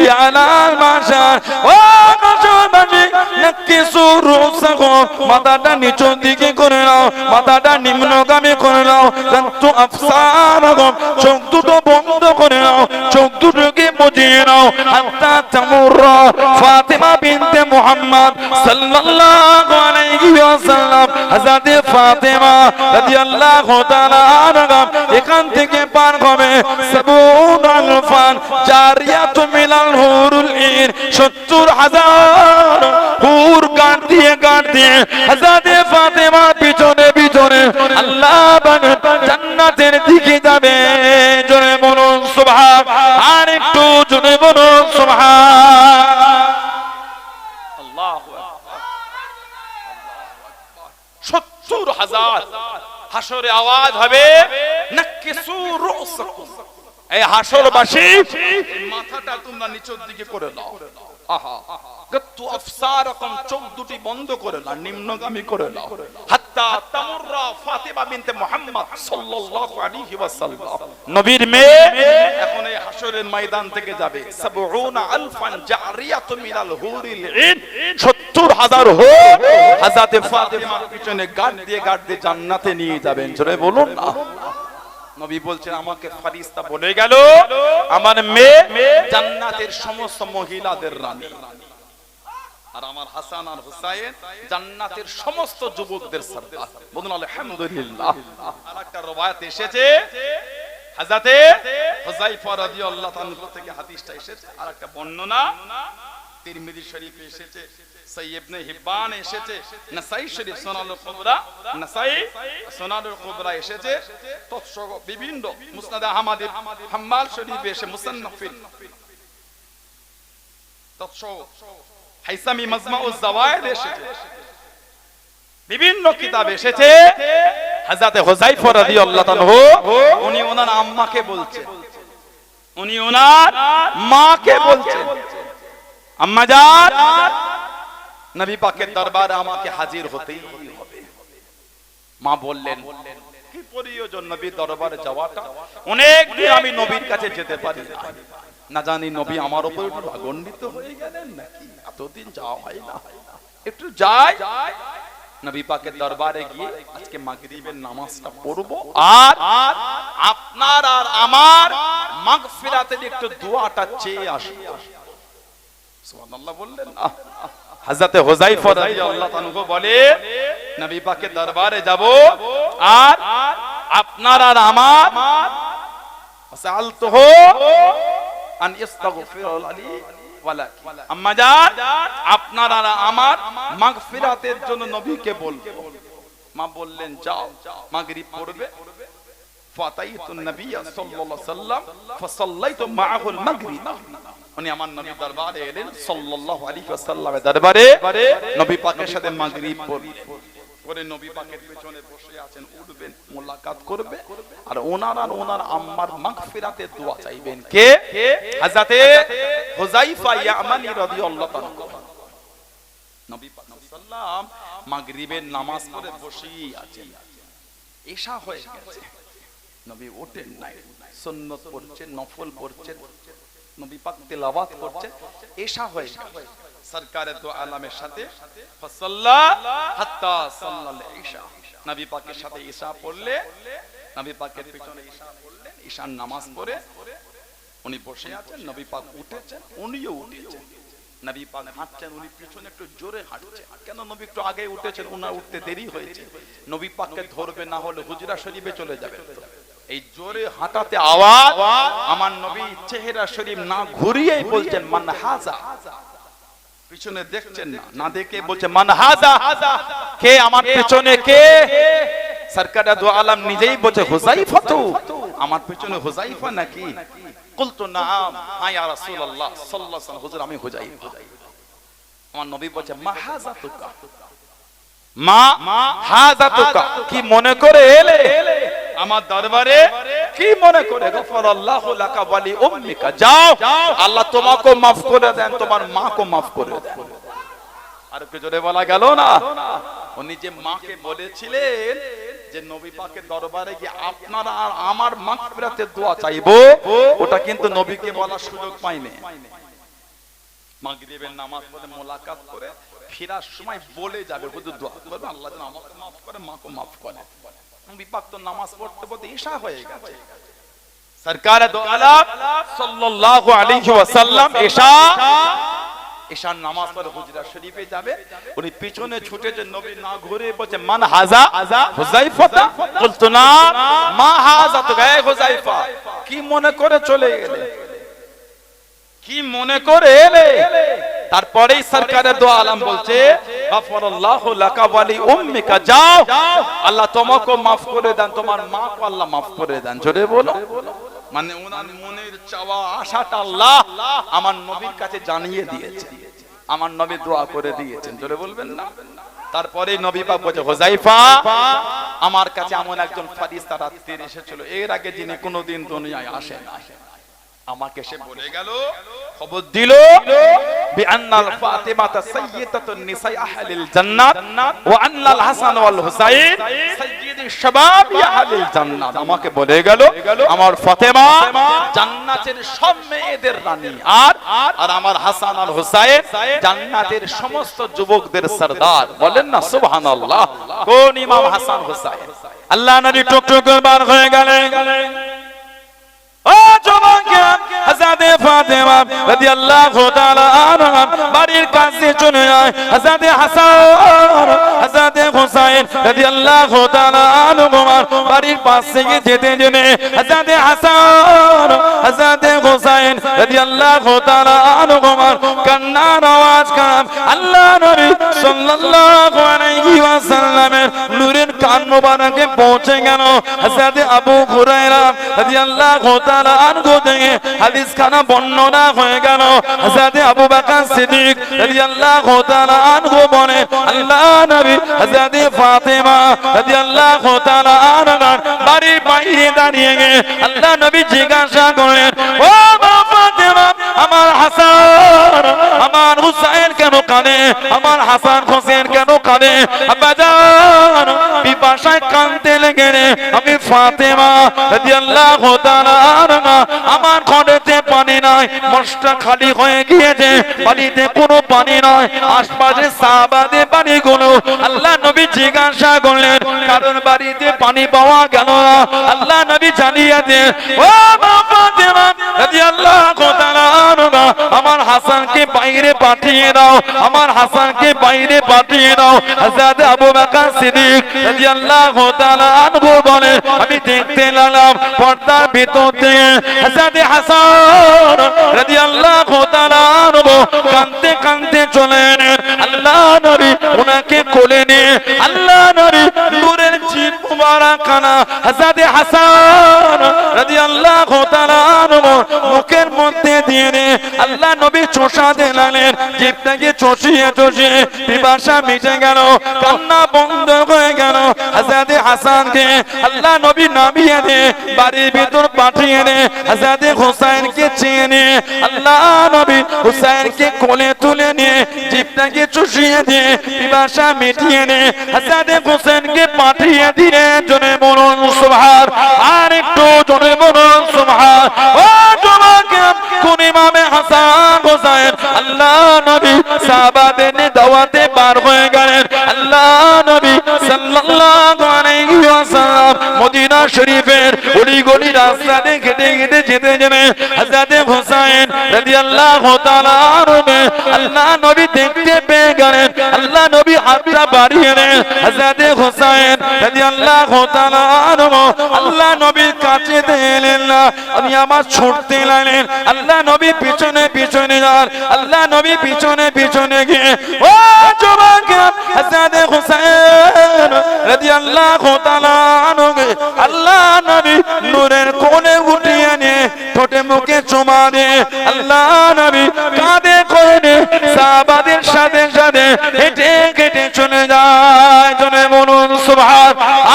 ইয়ালাল মাশার। ও মাশাবাজি নাকিসু রুসাকুম, মাথাটা নিচের দিকে করে নাও, মাথাটা নিম্নগামী করে নাও, কিন্তু আফসারাকুম, চোখ দুটো বন্ধ করে নাও, চোখ দুটোকে বুজিয়ে নাও। হাত্তা তামুররা ফাতিমা বিনতে মুহাম্মদ সাল্লাল্লাহু আলাইহি ওয়াসাল্লাম, হযরত ফাতিমা রাদিয়াল্লাহু তাআলা আনহা এখান থেকে পার হবে 70 আলফান জারিয়াতুম মিনাল হুরুল ইন, 70,000 হুর গান দিয়ে হযরত ফাতিমা পিছনে পিছনে আল্লাহ পাক জান্নাতের দিকে যাবে। জোরে বলুন সুবহান। আর একটু জোরে বলুন সুবহান। আল্লাহু আকবার। 70,000 হাশরে আওয়াজ হবে, নাকিসু রুসাকুম, এই হাশরবাসী মাথাটা তোমরা নিচের দিকে করে নাও। আহা, গত্তু আফসারাকুম, চোখ দুটি বন্ধ করে নাও, নিম্নগামী করে নাও। হাত্তা তামুররা ফাতিমা বিনতে মুহাম্মদ সাল্লাল্লাহু আলাইহি ওয়াসাল্লাম, নবীর মেয়ে এখন এই হাশরের ময়দান থেকে যাবে 70 আলফান জারিয়াতুম মিনাল হুরিল ইন, 70,000 হুর হযরত ফাতিমার পিছনে গার্ড দিয়ে জান্নাতে নিয়ে যাবেন। জোরে বলুন না। নবী বলছেন, আমাকে ফেরেশতা বলে গেল, আমার মেয়ে জান্নাতের সমস্ত মহিলাদের রানী, আর আমার হাসান আর হুসাইন জান্নাতের সমস্ত যুবকদের সরদার। বলুন আলহামদুলিল্লাহ। আরেকটা রওয়ায়াত এসেছে, হযরতে হুযায়ফা রাদিয়াল্লাহু তাআলা থেকে হাদিসটা এসেছে। আর একটা বর্ণনা তিরমিজি শরীফে এসেছে, সহিহ ইবনে হিব্বান এসেছে, নাসাই শরীফ সুনানুল কুবরা, নাসাই সুনানুল কুবরা এসেছে, তৎসহ বিভিন্ন মুসনাদ আহমদ হাম্মাল শরীফে এসে মুসান্নাফিন তৎসহ হাইসামি মাজমাউজ জাওয়ায়েদ এসেছে, বিভিন্ন কিতাবে এসেছে। হযরতে হুযায়ফা রাদিয়াল্লাহু তাআলা উনি ওনার আম্মাকে বলছেন, উনি ওনার মাকে বলছেন, আম্মা জান নবী পাকের দরবারে আমাকে হাজির হতেই হবে। মা বললেন কি প্রয়োজন নবীর দরবারে যাওয়াটা, অনেক দিন আমি নবীর কাছে যেতে পারি না জানি নবী আমার উপর একটু রাগান্বিত হয়ে গেলেন নাকি, এতদিন যাওয়া হয় না, একটু যাই নবী পাকের দরবারে গিয়ে আজকে মাগরিবের নামাজটা পড়ব আর আপনার আর আমার মাগফিরাতের একটু দোয়াটা চেয়ে আসব। সুবহানাল্লাহ বললেন না। হযরতে হুযায়ফা রাদিয়াল্লাহু তাআলা বলে নবী পাকের দরবারে যাব আর আপনার আর আমার সালতুহু আন ইস্তাগফির লি ওয়ালাকি, আম্মা জান আপনার আর আমার মাগফিরাতের জন্য নবীকে বলবো। মা বললেন যাও মাগরিব পড়বে। ফাতাইতুন নবী সাল্লাল্লাহু আলাইহি ওয়াসাল্লাম ফাসাল্লাইতু মাআহুল মাগরিব, উনি আমার নবী দরবারে এলেন সাল্লাল্লাহু আলাইহি ওয়াসাল্লামের দরবারে নবী পাকের সাথে মাগরিব পড়ে নবী পাকের পেছনে বসে আছেন, উঠবেন মোলাকাত করবে আর ওনার আম্মার মাগফিরাতের দোয়া চাইবেন। কে? হযরতে হুযায়ফা ইয়ামানি রাদিয়াল্লাহু তাআলা। নবী পাক সাল্লাল্লাহু মাগরিবের নামাজ পড়ে বসেই আছেন, ইশা হয়ে গেছে, নবী ওঠেন নাই, সুন্নাত পড়ছেন, নফল পড়ছেন, নবী পাক তেলাওয়াত করছেন, ইশা হয়ে গেছে। সরকারে দো আলমের সাথে ফাসাল্লা হাত্তা সাল্লাল ইশা, নবী পাকের সাথে ইশা পড়লে, নবী পাকের পিছনে ইশা পড়লেন, ইশার নামাজ পড়ে উনি বসে আছেন, নবী পাক উঠেছেন, উনিও উঠেছেন, নবী পাক হাঁটছেন, উনি পিছনে একটু জোরে হাঁটছেন, কেন নবী একটু আগে উঠেছেন, ওনার উঠতে দেরি হয়েছে, নবী পাককে ধরবে না হলে হুজরা শরীফে চলে যাবে। এই জোরে হাঁটাতে আওয়াজ, আমার নবী চেহারা শরীফ না ঘুরিয়েই বলছেন মান হাজা, পিছনে দেখছেন না, না দেখে বলছে মান হাজা, কে আমার পিছনে কে? সরকারে দো আলম নিজেই বলছে হুযায়ফা, তো আমার পিছনে হুযায়ফা নাকি? কুলতু নাম, হ্যাঁ ইয়া রাসূলুল্লাহ সাল্লাল্লাহু আলাইহি ওয়াসাল্লাম, হুজুর আমি হুযায়ফা। আমার নবী বলছে মা হাজাতুকা, মা হাজাতুকা, কি মনে করে এলে আমার দরবারে, কি মনে করে? গফরাল্লাহু লাকা ওয়া লি উম্মিকা, যাও আল্লাহ তোমাকে maaf করে দেন, তোমার মাকে maaf করে দেন। আর একটু জোরে বলা গেল না? উনি যে মাকে বলেছিলেন যে নবী পাকের দরবারে গিয়ে আপনারা আর আমার মাগফিরাতের দোয়া চাইবো, ওটা কিন্তু নবীকে বলার সুযোগ পাইনি। মাগরিবের নামাজ পড়ে মোলাকাত করে ফেরার সময় বলে যাবে, হুজুর দোয়া করবেন আল্লাহ যেন আমাকে maaf করে, মাকে maaf করে। নবী পাক তো নামাজ পড়তে পড়তে ইশা হয়ে গেছে। সরকারে দো আলম সাল্লাল্লাহু আলাইহি ওয়াসাল্লাম ইশার নামাজ পড়ে হুজরা শরীফে যাবে, উনি পিছনে ছুটেছে, নবী না ঘুরে বলছে মান হাজা হুযায়ফা, কুলতু না মা হাজা, তো গায়ে হুযায়ফা কি মনে করে চলে গেলে, কি মনে করে এলে? তারপরেই সরকারে দো আলম বলছে গফরাল্লাহু লাকা ওয়া লি উম্মিকা, যাও আল্লাহ তোমাকে maaf করে দেন, তোমার মাকে আল্লাহ maaf করে দেন। জোরে বলো। মানে ওনার মনের চাওয়া আশাটা আল্লাহ আমার নবীর কাছে জানিয়ে দিয়েছে, আমার নবী দোয়া করে দিয়েছেন। জোরে বলবেন না? তারপরে নবী পাক বলে হুযায়ফা, আমার কাছে এমন একজন ফেরেশতা রাতে এসেছিল, এর আগে যিনি কোনোদিন দুনিয়ায় আসেন না, আমাকে সে বলে গেল, খবর দিল বিআন্নাল ফাতিমাতা সাইয়্যিদাতুন নিসাই আহলিল জান্নাত ওয়া আন্নাল হাসান ওয়াল হুসাইন সাইয়্যিদুশ শাবাবি আহলিল জান্নাত। আমাকে বলে গেল আমার ফাতেমা জান্নাতের সব মেয়েদের রানী, আর আমার হাসান আর হুসাইন জান্নাতের সমস্ত যুবকদের সরদার। বলেন না সুবহানাল্লাহ। কোন ইমাম হাসান হুসাইন? আল্লাহ নবী টুকটুক বার হয়ে গেলেন। ও যুবক, হযরত ফাতেমা রাদিয়াল্লাহু তাআলা আনহা বাড়ির কাছে চলে যায় হযরত হাসান হযরত হুসাইন রাদিয়াল্লাহু তাআলা আনহুমা বাড়ির পাশে যেতে যেতে হযরত হাসান হযরত হুসাইন রাদিয়াল্লাহু তাআলা আনহুমা কান্নার আওয়াজ কাম আল্লাহ নবী সাল্লাল্লাহু আলাইহি ওয়াসাল্লামের নূরের কান মোবারকে পৌঁছে গেল হযরত আবু হুরায়রা রাদিয়াল্লাহু তাআলা আনহু থেকে হাদিস খানা বর্ণনা হয়ে গেল হযরত আবু বকর সিদ্দিক রাদিয়াল্লাহু তাআলা আনহু বলে আল্লাহ নবী হযরত ফাতেমা রাদিয়াল্লাহু তাআলা আনহা বাড়ির বাইরে দাঁড়িয়ে গিয়ে আল্লাহ নবী জিজ্ঞাসা করেন ও ফাতেমা আমার হাসান আমার হুসাইন কেন কাঁদে আমার হাসান হোসেন কেন কাঁদে আব্বাজান পিপাসায় কাঁদতে লেগে আমি ফাতেমা রাদিয়াল্লাহু তাআলা আনহা আমার ঘরেতে পানি নাই মশটা খালি হয়ে গিয়েছে বাড়িতে কোনো পানি নাই আশপাশে সাহাবাদের বাড়িগুলো আল্লাহ নবী জিজ্ঞাসা করলেন কারণ বাড়িতে পানি পাওয়া গেল না আল্লাহ নবী জানিয়ে দেন ও ফাতেমা রাদিয়াল্লাহু তাআলা আনহা আমার হাসানকে বাইরে পাঠিয়ে দাও আমার হাসানকে বাইরে পাঠিয়ে দাও হযরত আবু বকর সিদ্দিক রাদিয়াল্লাহু তাআলা আনহু বলে আমি দেখতে লাগলাম পর্দার ভিতর থেকে হযরত হাসান রাদিয়াল্লাহু তাআলা আনহু কাঁদতে কাঁদতে চলে এলেন আল্লাহ নবী ওনাকে কোলে নিয়ে আল্লাহ নবী নূরের জিভ মুবারক খানা হযরত হাসান রাদিয়াল্লাহু তাআলা আনহু মুখের মধ্যে দিয়ে আল্লাহ নবী চোষাতে লাগলেন জিভটাকে চষিয়ে চষিয়ে পিপাসা মিটে গেল কান্না বন্ধ হয়ে গেল হযরত হাসানকে আল্লাহ নবী নামিয়ে দিয়ে বাড়ির ভিতর পাঠিয়ে দিয়ে হযরত হুসাইনকে চেয়ে নিয়ে আল্লাহ নবী হুসাইনকে কোলে তুলে নিয়ে জিভটাকে চষিয়ে দিয়ে পিপাসা মিটিয়ে নিয়ে হযরত হুসাইনকে পাঠিয়ে দিয়ে জনে বলুন সুবহান আর একটু জনে বলুন সুবহান ও তোমাকে কোন ইমামে হাসান হোসেন আল্লাহ নবী সাহাবাদের দাওয়াতে পার হয়ে গেলেন আল্লাহ নবী সাল্লাল্লাহু আলাইহি ওয়াসাল্লাম মদিনা শরীফের গলি গলি রাস্তা দিয়ে হেঁটে হেঁটে যেতে যেতে হযরত হুসাইন রাদিয়াল্লাহু তাআলা আনহু আল্লাহ নবী দেখতে পেয়ে গেলেন আল্লাহ নবী হাতটা বাড়িয়ে দেন হযরত হুসাইন রাদিয়াল্লাহু তাআলা আনহু আল্লাহ নবীর কাছে এলেন না আমি আমার ছুটতে লাগলেন আল্লাহ নবী পিছনে পিছনে যান আল্লাহ নবী পিছনে পিছনে গিয়ে ও যুবক হযরত হুসাইন রাদিয়াল্লাহু তাআলা আনহু আল্লাহ নবী নূরের কোণে উঠিয়ে নিয়ে ঠোঁটে মুখে চুমা দিয়ে আল্লাহ নবী কাঁধে করে সাহাবাদের সাথে সাথে হেঁটে হেঁটে চলে যায় জনে বলুন সুবহান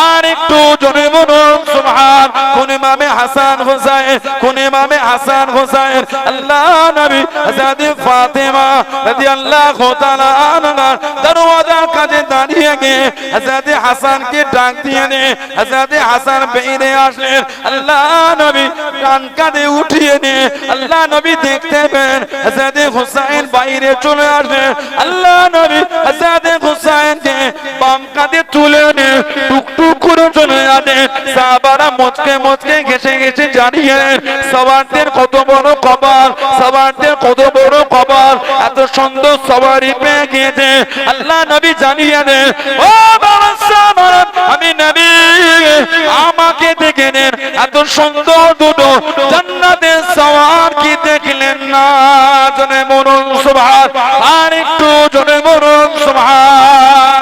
আর একটু জনে বলুন সুবহান কোন ইমামে হাসান হোসেন কোন ইমামে হাসান হোসেন আল্লাহ নবী হযরত ফাতেমা রাদিয়াল্লাহু তাআলা আনহা দরওয়াজার কাছে দাঁড়িয়ে গিয়ে হযরত হাসানকে ডাক দিয়ে নে হযরত হাসান বেরিয়ে আসলেন আল্লাহ নবী কান কাঁধে উঠিয়ে নে আল্লাহ নবী দেখতে পেন হযরত হুসাইন বাইরে চলে আসলেন আল্লাহ নবী হযরত হুসাইনকে বাম কাঁধে তুলে নে টুকটুক করে চলে যান সাহাবারা মুচকে মুচকে ঘেসে ঘেসে জানিয়ে সওয়ারদের কত বড় কপাল সওয়ারদের কত বড় কপাল এত সুন্দর সওয়ারি পেয়ে গিয়েছে আল্লাহ নবী জানিয়ে দেন ও বাবা সাহাবারা আমি নবী আমাকে দেখে নেন এত সুন্দর দুটো জান্নাতের সওয়ার কি দেখলেন না জনে বলুন সুবহান আর একটু জনে বলুন সুবহান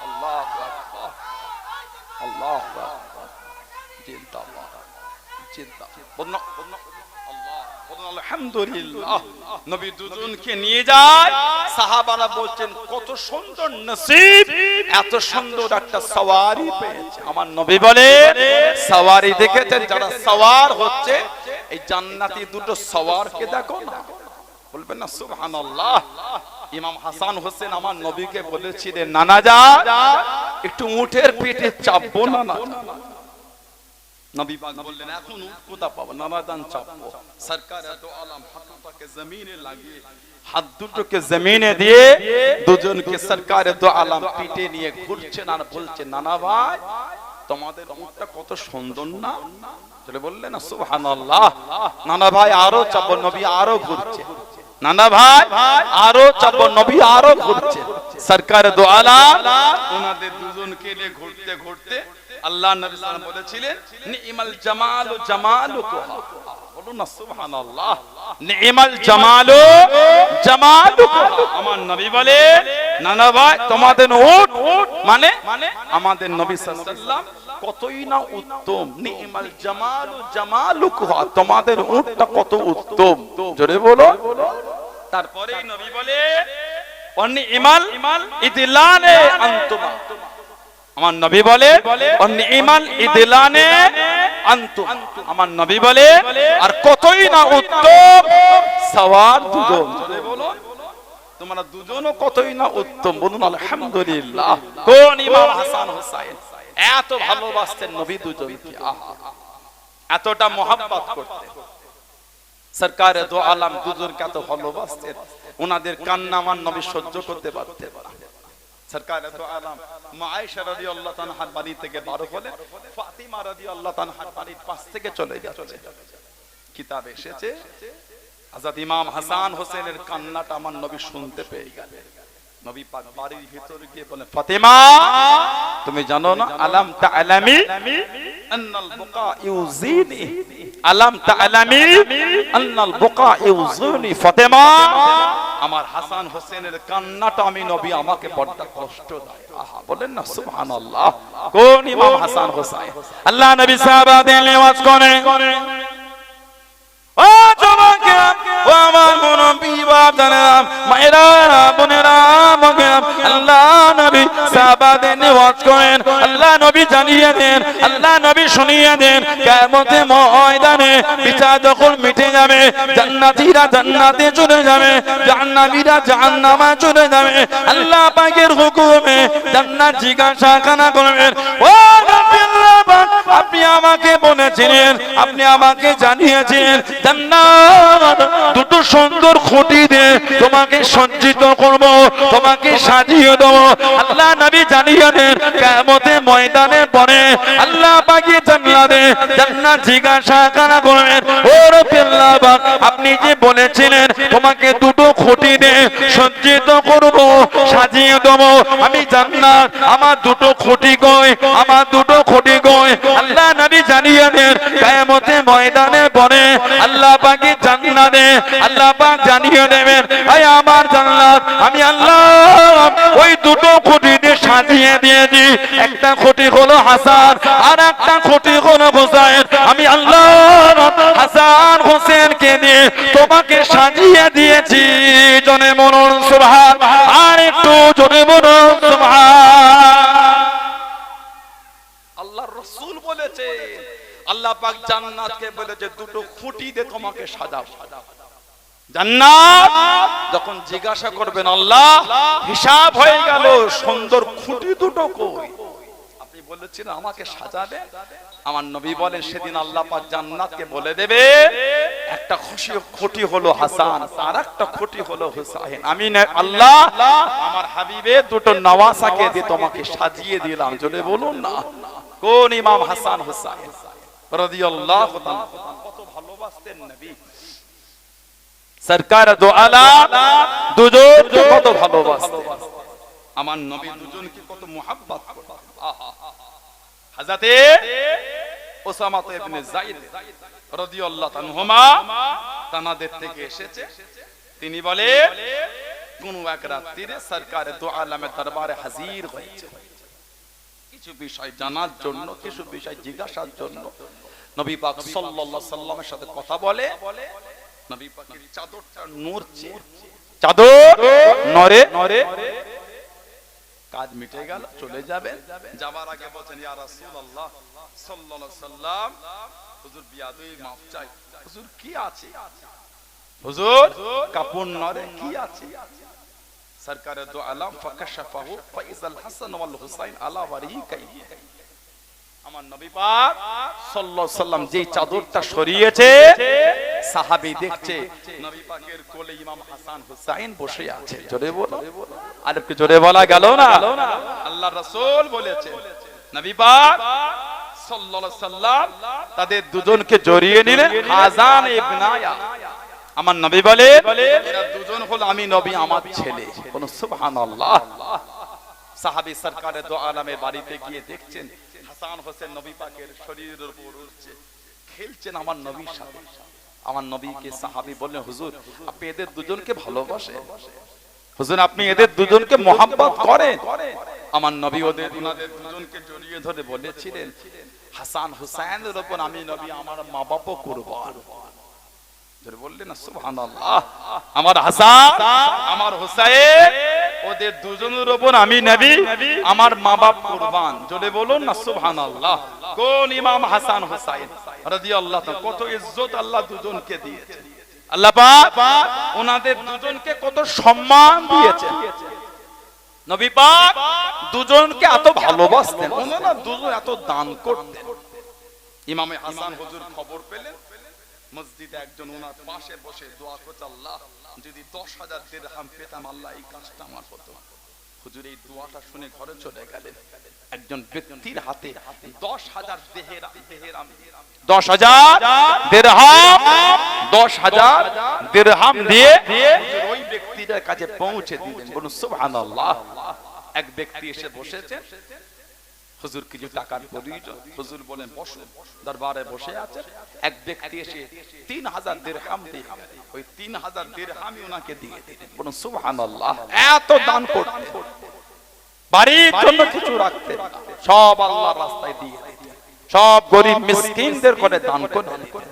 আল্লাহু আকবার আল্লাহু আকবার জিন্দাবাদ জিন্দাবাদ বলুন আলহামদুলিল্লাহ নবী দুজনকে নিয়ে যায় সাহাবারা বলছেন কত সুন্দর নসিব এত সুন্দর একটা সওয়ারি পেয়েছে আমার নবী বলে সওয়ারি দেখেছেন যারা সওয়ার হচ্ছে এই জান্নাতি দুটো সওয়ারকে দেখো না বলবেন না সুবহানাল্লাহ ইমাম হাসান হোসেন আমার নবীকে বলেছিলেন নানা যা একটু উটের পিঠে চাপবো না নবী পাক বললেন এখন উট কোথা পাবো নামাদান চাপবো সরকার দো আলম হাতটাকে জমিনে লাগিয়ে হাত দুটোকে জমিনে দিয়ে দুজনকে সরকার দো আলম পিঠে নিয়ে ঘুরছেন আর বলছেন নানা ভাই তোমাদের উটটা কত সুন্দর না, চলে বললে না সুবহানাল্লাহ। নানা ভাই আরো চাপো, নবী আরো ঘুরছে, নানা ভাই আরো চাপো, নবী আরো ঘুরছে। সরকার দো আলাম ওনাদের দুজনকে নিয়ে ঘুরতে ঘুরতে আল্লাহ নবী সাল্লাল্লাহু আলাইহি ওয়াসাল্লাম বলেছিলেন নি'মাল জামালু জামালুকুহা, বলুন না সুবহানাল্লাহ। নি'মাল জামালু জামালুকুহা, আমার নবী বলে নানা ভাই তোমাদের উট মানে আমাদের নবী সাল্লাল্লাহু আলাইহি ওয়াসাল্লাম কতই না উত্তম। নি'মাল জামালু জামালুকুহা, তোমাদের উটটা কত উত্তম, জোরে বলো। তারপরে নবী বলে অনি'মাল ইদলানে আনতুমা, আমার নবী বলে অনি'মাল ইদলানে আনতুম, আমার নবী বলে আর কতই না উত্তম সওয়ার দুজন, জোরে বলো তোমরা দুজনও কতই না উত্তম, বলুন আলহামদুলিল্লাহ। কোন ইমাম হাসান হুসাইন এত ভালোবাসতেন নবী দুজনকে, আহা এতটা মোহাব্বত করতেন। সরকার দো আলম দুজনকে এত ভালোবাসতেন, ওনাদের কান্না আমার নবী সহ্য করতে পারতেন না। সরকার দো আলম মা আয়েশা রাদিয়াল্লাহু তাআলা আনহার বাড়ি থেকে বার হলেন, ফাতিমা রাদিয়াল্লাহু তাআলা আনহার বাড়ির পাশ থেকে চলে যাচ্ছে। কিতাবে এসেছে হযরত ইমাম হাসান হোসেনের কান্নাটা আমার নবী শুনতে পেয়ে গেলেন। নবী পাক বাড়ির ভিতরে গিয়ে বলেন ফাতিমা তুমি জানো না আলাম তা'লামি আন্নাল বুকা ইউজিনি, আলাম তা'লামি আন্নাল বুকা ইউজিনি, ফাতিমা আমার হাসান হোসেনের কান্নাটা আমি নবী আমাকে বড় কষ্ট দেয়। আহা বলেন না সুবহানাল্লাহ। কোন ইমাম হাসান হোসেন, আল্লাহ নবী সাহাবাদের নেওয়াজ করে ও জমাকে ও আমার মুরব্বি বাপদারা মায়েরা বোনেরা আমাকে আল্লাহ নবী সাহাবাদের নিওয়াজ করেন, আল্লাহ নবী জানিয়ে দেন, আল্লাহ নবী শুনিয়ে দেন কিয়ামতের ময়দানে বিচার যখন মিটে যাবে, জান্নাতীরা জান্নাতে চলে যাবে, জাহান্নামীরা জাহান্নামে চলে যাবে, আল্লাহ পাকের হুকুমে জান্নাত জিজ্ঞাসা করবেন ও নবী আল্লাহ পাক আপনি আমাকে বলেছিলেন, আপনি আমাকে জানিয়েছেন জান্নাত দুটো সুন্দর খুঁটি দিয়ে তোমাকে সজ্জিত করব, তোমাকে সাজিয়ে দেব। আল্লাহ নবী জানিয়ে দেন কিয়ামতের ময়দানের পরে আল্লাহ পাকে জান্নাতে জান্নাত জিজ্ঞাসা করবেন ও রাব্বুল্লাহ পাক আপনি যে বলেছিলেন তোমাকে দুটো খুঁটি দিয়ে সজ্জিত করব, সাজিয়ে দেব, আমি জান্নাত আমার দুটো খুঁটি কই, আমার দুটো খুঁটি কই। আল্লাহ নবী জানিয়ে দেন কিয়ামতের ময়দানের পরে আল্লাহ পাকে জান্নাতে আল্লাহ পাক জানিয়ে দেবেন এই আমার জান্নাত আমি আল্লাহ ওই দুটো খুঁটি দিয়ে সাজিয়ে দিয়েছি, একটা খুঁটি হলো হাসান আর একটা খুঁটি হলো হোসেন, আমি আল্লাহ হাসান হোসেনকে দিয়ে তোমাকে সাজিয়ে দিয়েছি। জনে বলুন সুবহান, আর একটু জনে বলুন সুবহান। আল্লাহর রাসূল বলেছে আল্লাহ পাক জান্নাতকে বলেছে দুটো খুঁটি দিয়ে তোমাকে সাজাবো। জান্নাত যখন জিজ্ঞাসা করবেন আল্লাহ হিসাব হয়ে গেল সুন্দর খুঁটি দুটো কই, আপনি বলেছেন আমাকে সাজাবে, আমার নবী বলেন সেদিন আল্লাহ পাক জান্নাতকে বলে দেবে একটা খুঁটি হলো হাসান আর একটা খুঁটি হলো হুসাইন, আমি আল্লাহ আমার হাবিবে দুটো নওয়াসাকে দিয়ে তোমাকে সাজিয়ে দিলাম। জোরে বলুন না কোন ইমাম হাসান হুসাইন রাদিয়াল্লাহু তাআলা কত ভালোবাসতেন নবী। সরকার দো আলাম দুজনকে কত ভালোবাসতেন, আমার নবী দুজনকে কত মুহাব্বত করতেন। আহা হযরতে ওসামা ইবনে যায়েদ রাদিয়াল্লাহু আনহুমা তানাদের থেকে এসেছে, তিনি বলে কোন এক রাত্রিরে সরকার দো আলামের দরবারে হাজির হয়েছে কিছু বিষয় জানার জন্য, কিছু বিষয় জিজ্ঞাসার জন্য। নবী পাক সাল্লাল্লাহু আলাইহি সাল্লামের সাথে কথা বলে, নবী পাকের চাদরটা নড়ছে, চাদর নড়ে, কাজ মিটে গেল চলে যাবেন, যাবার আগে বলেন ইয়া রাসূলুল্লাহ সাল্লাল্লাহু আলাইহি সাল্লাম হুজুর বিয়াদই মাফ চাই, হুজুর কি আছে, হুজুর কাপড় নড়ে কি আছে। সরকার দো আলম ফাকাশাফাহু ফাইজাল হাসান ওয়াল হুসাইন আলা ওয়ারিকাই, আমার নবী পাক সাল্লাল্লাহু আলাইহি সাল্লাম যেই চাদরটা সরিয়েছে সাহাবী দেখছে নবী পাকের কোলে ইমাম হাসান হুসাইন বসে আছে। জোরে বলো, আর কি জোরে বলা গেল না। আল্লাহর রাসূল বলেছে নবী পাক সাল্লাল্লাহু আলাইহি সাল্লাম তাদের দুজনকে জড়িয়ে নিলেন হাসান ইবনায়া। আমার নবী বলে এরা দুজন হলো আমি নবী আমার ছেলে। বলুন সুবহানাল্লাহ। সাহাবী সরকারে দো আলমের বাড়িতে গিয়ে দেখছেন হাসান হোসেন নবী পাকের শরীরের উপর উঠছে, খেলছেন আমার নবীর সাথে। আমার নবীকে সাহাবী বললেন হুজুর আপনি এদের দুজনকে ভালোবাসেন, হুজুর আপনি এদের দুজনকে মোহাব্বত করেন। আমার নবী ওদের দুজনকে জড়িয়ে ধরে বলেছিলেন হাসান হুসাইনের উপর আমি নবী আমার মা বাবা কুরবান। জোরে বললেন না সুবহানাল্লাহ। আমার হাসান আমার হুসাইন ওদের দুজনের উপর আমি নবী আমার মা বাপ কুরবান। জোরে বলুন না সুবহানাল্লাহ। কোন ইমাম হাসান হুসাইন রাদিয়াল্লাহু তাআলা, কত ইজ্জত আল্লাহ দুজনকে দিয়েছেন। আল্লাহ পাক ওনাদের দুজনকে কত সম্মান দিয়েছেন। নবী পাক দুজনকে এত ভালোবাসতেন, ওনারা দুজন এত দান করতেন। ইমামে হাসান হুজুর খবর পেলেন মসজিদে একজন ওনার পাশে বসে দোয়া করছে, আল্লাহ যদি 10,000 দিরহাম পেতাম আল্লাহ এই কাজটা আমার হতো। হুজুর এই দোয়াটা শুনে ঘরে চলে গেলেন। একজন ব্যক্তির হাতে 10,000 দিরহাম 10,000 দিরহাম দিয়ে ওই ব্যক্তিটার কাছে পৌঁছে দিলেন। বলুন সুবহানাল্লাহ। এক ব্যক্তি এসে বসেছেন, হুজুর কিছু টাকার প্রয়োজন। হুজুর বলেন বসুন। দরবারে বসে আছেন, এক ব্যক্তি এসে 3,000 দিরহাম দিয়ে ওই 3,000 দিরহামই ওনাকে দিয়ে দিলেন। বলুন সুবহানাল্লাহ। এত দান করতেন, বাড়ির জন্য কিছু রাখতেন, সব আল্লাহর রাস্তায় দিয়ে দিতেন, সব গরিব মিসকিনদের করে দান করে দিতেন।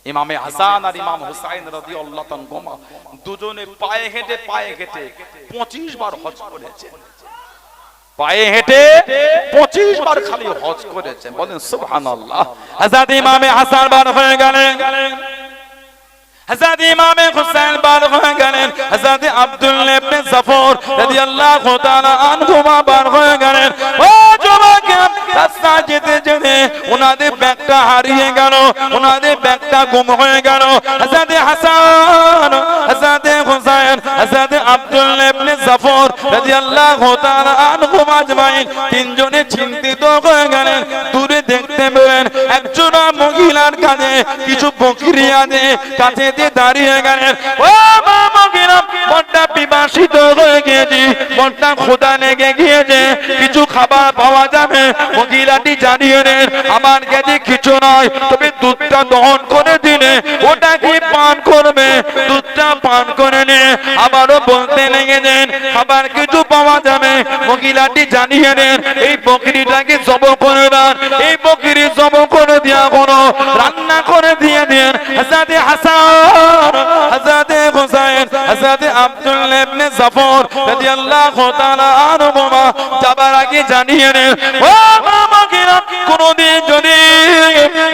ইমামে হাসান আর ইমাম হুসাইন রাদিয়াল্লাহু তাআলা দুজনে পায়ে হেঁটে 25 বার হজ করেছেন। পায়ে হেঁটে 25 বার খালি হজ করেছেন। বলেন সুবহানাল্লাহ। হযরত ইমামে হাসান বার হয়ে গেলেন, হযরত ইমামে হুসাইন বার হয়ে গেলেন, হযরত আব্দুল্লাহ ইবনে জাফর রাদিয়াল্লাহু তাআলা আনহুমা বার হয়ে গেলেন। ও যুবকেরা রাস্তা যেতে যেতে ওনাদের ব্যাগটা হারিয়ে গেল, ওনাদের ব্যাগটা গুম হয়ে গেল। হযরত হাসান, হযরত হুসাইন, হযরত আব্দুল্লাহ ইবনে জাফর রাদিয়াল্লাহু তাআলা আনহুমা আজমাইন তিনজনে চিন্তিত হয়ে গেলেন। দূরে দেখতে পেলেন একজন মহিলার কাছে কিছু বকরি আছে, কাছে দাঁড়িয়ে গেলেন। ও মা মগিরা, মনটা পিপাসিত হয়ে গিয়েছি, মনটা ক্ষুধা লেগে গিয়েছে, কিছু খাবার পাওয়া যাবে? মহিলাটি জানিয়ে দেন আমার কাছে কিছু নয়, তবে দুধটা দহন করে দিলে ওটা কি পান করবে? দুধটা পান করে নে। আবারও বলতে লেগেছেন খাবার কিছু পাওয়া যাবে? মহিলাটি জানিয়ে দেন এই বকরিটাকে জবাই করে দেন, এই বকরি জবাই করে দিয়া কোনো রান্না করে দিয়ে দেন। হযরত হাসান, হযরত হুসাইন, হযরত আব্দুল্লাহ ইবনে জাফর রাদিয়াল্লাহু তাআলা আনহুমা যাবার আগে জানিয়ে দেন ও মামাকিরা, কোনদিন যদি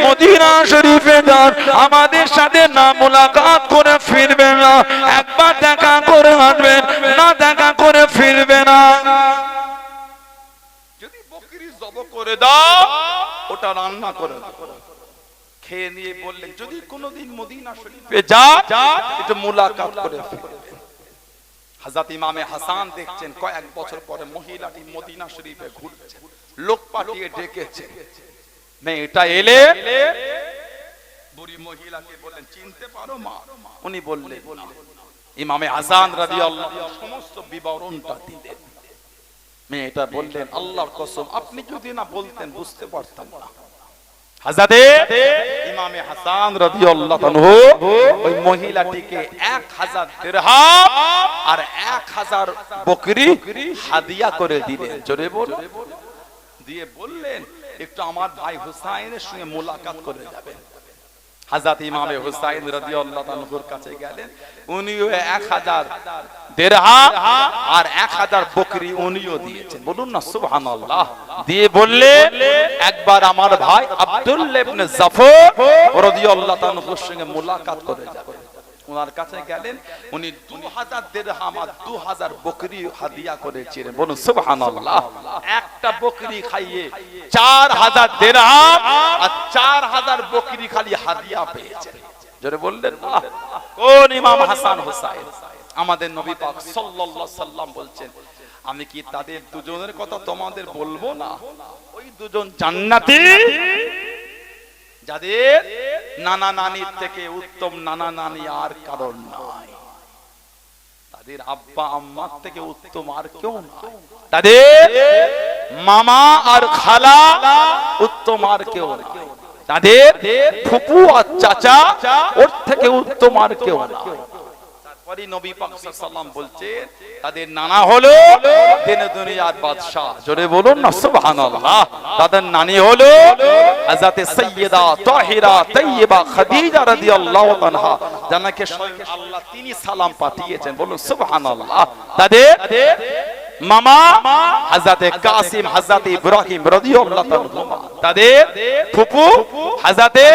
মদিনা শরীফে যান আমাদের সাথে না মুলাকাত করে ফিরবেন না, একবার দেখা করে আসবেন, না দেখা করে ফিরবে না। যদি বকরি জবাই করে দাও ওটা রান্না করে দাও। খেয়ে নিয়ে বললেন যদি কোনোদিন মদিনা শরীফে যা একটু মুলাকাত করে ফিরবেন। হযরত ইমামে হাসান দেখছেন কয়েক বছর পরে মহিলাটি মদিনা শরীফে ঘুরছে, লোক পাঠিয়ে ডেকেছে। মেয়েটা এলে বুড়ি মহিলাকে বললেন চিনতে পারো মা? উনি বললেন ইমামে হাসান রাদিয়াল্লাহু সমস্ত বিবরণটা দিলেন। মেয়েটা বললেন আল্লাহর কসম আপনি যদি না বলতেন বুঝতে পারতাম না। হযরত ইমামে হাসান রাদিয়াল্লাহু আনহু ওই মহিলাটিকে 1000 দিরহাম আর 1000 বকরি হাদিয়া করে দিলেন। জোরে বলুন। দিয়ে বললেন একটু আমার ভাই হুসাইনের সঙ্গে মুলাকাত করে যাবেন। হযরত ইমামে হুসাইন রাদিয়াল্লাহু আনহুর কাছে গেলেন, উনিও 1000 দিরহাম আর 1000 বকরি উনিও দিয়েছেন। বলুন না সুবহানাল্লাহ। দিয়ে বললেন একবার আমার ভাই আব্দুল্লাহ ইবনে জাফর রাদিয়াল্লাহু আনহুর সঙ্গে মুলাকাত করে যাবেন। ওনার কাছে গেলেন, উনি 2000 দিরহাম আর 2000 বকরি হাদিয়া করেছিলেন। বলুন সুবহানাল্লাহ। একটা বকরি খাইয়ে 4000 দিরহাম আর 4000 বকরি খালি হাদিয়া পেয়েছেন। জোরে বললেন না। কোন ইমাম হাসান হুসাইন? আমাদের নবী পাক সাল্লাল্লাহু আলাইহি সাল্লাম বলছেন আমি কি তাদের দুজনের কথা তোমাদের বলবো না? ওই দুজন জান্নাতি যাদের নানা নানির থেকে উত্তম নানা নানি আর কারণ নাই, তাদের আব্বা আম্মার থেকে উত্তম আর কেউ নাই, তাদের মামা আর খালা উত্তম আর কেউ নাই, তাদের ফুপু আর চাচা ওর থেকে উত্তম আর কেউ নাই। তারপরে নবী পাক সাল্লাল্লাহু আলাইহি ওয়াসাল্লাম বলছেন তাদের নানা হলো দিনে দুনিয়ার বাদশা, জোরে বলুন না সুবহানাল্লাহ। তাদের নানি হলো হযরতে সাইয়্যিদা তাহিরা তাইয়্যিবা খাদিজা রাদিয়াল্লাহু আনহা, যাকে স্বয়ং আল্লাহ তিনি সালাম পাঠিয়েছেন, বলুন সুবহানাল্লাহ। তাদের মামা হযরতে কাসিম হযরতে ইব্রাহিম রাদিয়াল্লাহু তাআলা, তাদের ফুফু হযরতে,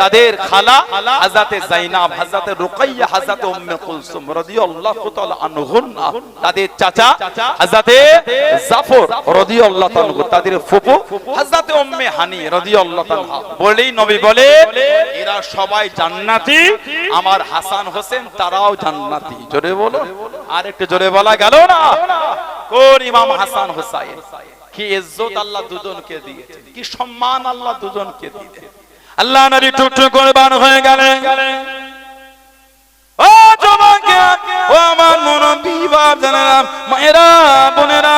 তাদের খালা হযরতে যায়েনব হযরতে রুকাইয়া হযরতে উম্মে কুলসুম রাদিয়াল্লাহু তাআলা আনহুন্না, তাদের চাচা হযরতে জাফর রাদিয়াল্লাহু তাআলা, তাদের ফুফু হযরতে উম্মে হানি রাদিয়াল্লাহু তাআলা। বলেই নবী বলে এরা সবাই জান্নাতি, আমার হাসান হোসেন তারাও জান্নাতি, জোরে বলো। আর একটু জোরে বলা গেল না? কোন ইমাম হাসান হোসাইন, কি ইজ্জত আল্লাহ দুজনকে দিয়েছেন, কি সম্মান আল্লাহ দুজনকে দিয়েছেন। আল্লাহ নবী টুকটুক করে বার হয়ে গেলেন। ও যুবক, ও আমার মুরব্বি বাপ জানেরা, মায়েরা বোনেরা,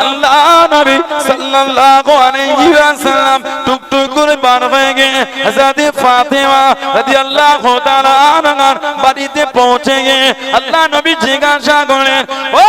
আল্লাহ নবী সাল্লাল্লাহু আলাইহি ওয়াসাল্লাম টুকটুক করে বার হয়ে গিয়ে হযরত ফাতেমা রাদিয়াল্লাহু তাআলা আনহার বাড়িতে পৌঁছে গিয়ে আল্লাহ নবী জিজ্ঞাসা করলেন, ও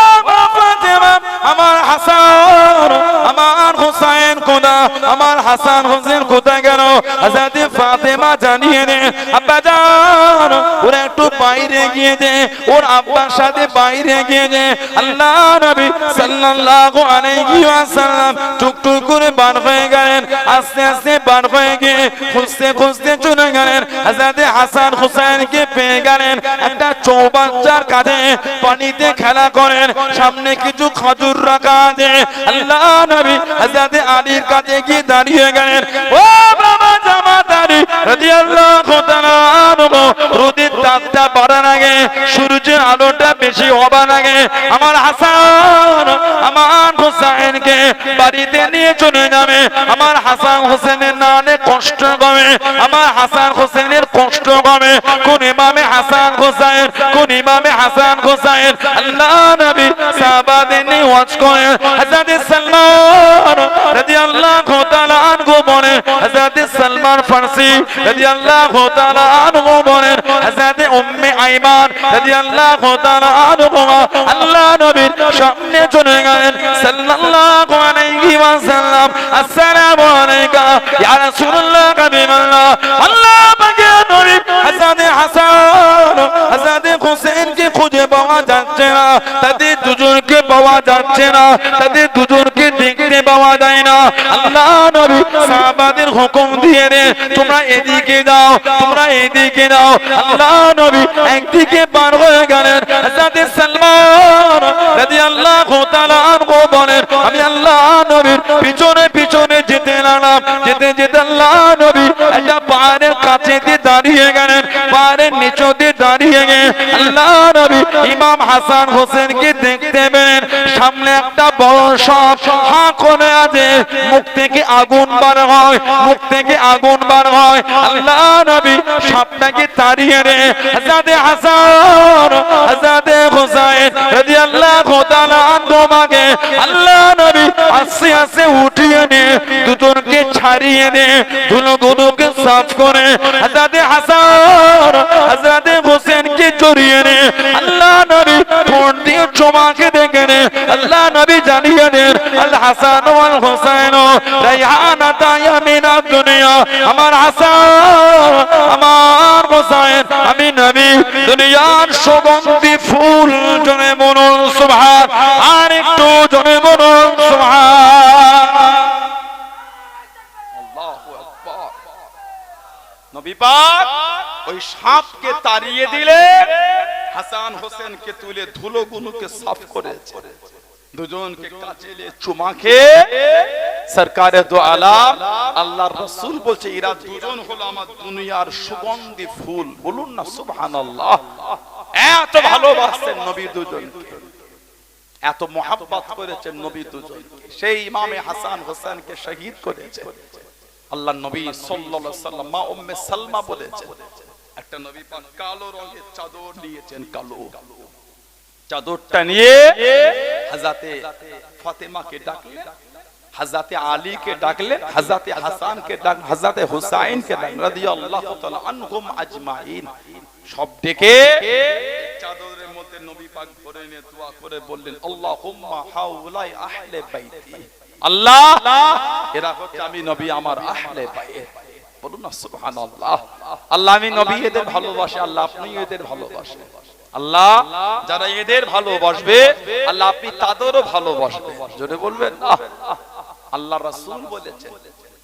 ফাতেমা, আমার হাসান আমার হোসেন কোথা, আমার হাসান হোসেন কোথায় গেল? হযরত ফাতেমা জানিয়ে দেন, আব্বা জান ওরা একটু বাইরে গিয়ে দে, ওর আব্বার সাথে বাইরে গিয়ে দে। আল্লাহ নবী সাল্লাল্লাহু আলাইহি ওয়াসাল্লাম টুকটুক করে বার হয়ে গেলেন, আস্তে আস্তে বার হয়ে গিয়ে খুঁজতে খুঁজতে চলে গেলেন, হযরত হাসান হোসেনকে পেয়ে গেলেন। একটা চৌবাচ্চার কাঁধে পানিতে খেলা করেন, সামনে কিছু খাজুর রাখা আছে। আল্লাহ নবী হযরত আলীর কাছে গিয়ে দাঁড়িয়ে গেলেন, ও বাবা জামাতারি রাদিয়াল্লাহু তাআলা আনহু, রোদের তাপটা বাড়ার আগে, সূর্যের আলোটা বেশি হবার আগে আমার হাসান আমার হোসেনকে বাড়িতে নিয়ে চলে যাবে। আমার হাসান হোসেনের নামে কষ্ট কমে, আমার হাসান হোসেনের কষ্ট কমে। কোন ইমামে হাসান হোসেন, কোন ইমামে হাসান হোসেন? আল্লাহ নবী সাহাবাদের নিয়ে ওয়াজ করেন। হযরত সালমান রাদিয়াল্লাহু তাআলা আনহু বলেন, হযরত সালমান ফারসি রাদিয়াল্লাহু তাআলা আনহু বলেন, হযরত উম্মে আইমান রাদিয়াল্লাহু তাআলা আনহা আল্লাহ নবীর সামনে চলে গেলেন সাল্লাল্লাহু আলাইহি ওয়াসাল্লাম, আসসালামু আলাইকা ইয়া রাসূলুল্লাহ হাবিবাল্লাহ। আল্লাহ পাকের নবী হযরত হাসান হযরত হোসেনকে খুঁজে পাওয়া যাচ্ছে না, তাদের দুজনকে পাওয়া যাচ্ছে না, তাদের দুজনকে দেখতে পাওয়া যায় না। আল্লাহ নবী সাহাবাদের হুকুম দিয়ে দেন, তোমরা এদিকে যাও, তোমরা এদিকে যাও। আল্লাহ নবী একদিকে পার হয়ে গেলেন। হযরত সালমান রাদিয়াল্লাহু তাআলা আনহু বলেন, আমি আল্লাহ নবীর পিছনে পিছনে যেতে লাগলাম। যেতে যেতে আল্লাহ নবী একটা পাহাড়ের কাছে দিয়ে দাঁড়িয়ে গেলেন, পাহাড়ের নিচে দিয়ে দাঁড়িয়ে গিয়ে আল্লাহ নবী ইমাম হাসান হোসেনকে দেখতে পেলেন। সামনে একটা বড় সাপ হা করে আছে, মুখ থেকে আগুন বার হয়, মুখ থেকে আগুন বার হয়। আল্লাহ নবী সাপটাকে তাড়িয়ে দেন। হযরত হাসান হযরত হোসেন রাদিয়াল্লাহু তাআলা আনহুমাকে আল্লাহ নবী আস্তে আস্তে উঠিয়ে নিয়ে দুজনকে ছাড়িয়ে দিয়ে ধুলোগুলোকে সাফ করে হযরত হাসান হযরত হোসেনকে জড়িয়ে নিয়ে আল্লাহ নবী ঠোঁট দিয়ে চোমাকে দেখে নে। আল্লাহ নবী জানিয়ে দেন, আল হাসান ওয়াল হোসেন রাইহানাতা ইয়ামিনাদ দুনিয়া। আমার হাসান আমার হোসেন, আমি নবী দুনিয়ার সুগন্ধি ফুল। জনে বলুন সুবহান, আর একটু জনে বলুন সুবহান। আল্লাহু আকবার। নবী পাক ওই সাপকে তাড়িয়ে দিলে হাসান হোসেনকে তুলে ধুলোগুলোকে সাফ করেছে। দুজনকে কাছে নিয়ে চুমা খেয়ে সরকারে দো আলাম আল্লাহর রাসূল বলছে, এরা দুজন হলো আমার দুনিয়ার সুগন্ধি ফুল। বলুন না সুবহানাল্লাহ। এত ভালোবাসেন নবী দুজনকে। এত মোহাব্বত করেছেন নবী দুজনকে, সেই ইমামে হাসান হোসেনকে শহীদ করেছে আল্লাহ নবী সাল্লাল্লাহু আলাইহি ওয়াসাল্লাম। মা উম্মে সালমা বলেছেন, একটা নবী পাক কালো রঙের চাদর নিয়েছেন, কালো চাদরটা নিয়ে হযরতে ফাতেমাকে ডাকলেন, হযরতে আলীকে ডাকলেন, হযরতে হাসানকে ডাকলেন, হযরতে হুসাইনকে ডাকলেন রাদিয়াল্লাহু তাআলা আনহুম আজমাইন। সব ডেকে চাদরের মধ্যে নবী পাক ভরে নিয়ে দোয়া করে বললেন, আল্লাহুম্মা হাউলাই আহলে বাইতি, আল্লাহ এরা হচ্ছে আমি নবী আমার আহলে বাইত। বলুন না সুবহানাল্লাহ। আল্লাহ আমি নবী এদের ভালোবাসি, আল্লাহ আপনি এদের ভালোবাসেন। আল্লাহ যারা এদের ভালোবাসবে আল্লাহ আপনি তাদেরও ভালোবাসবেন। জোরে বলবেন না। আল্লাহ রাসূল বলেছেন,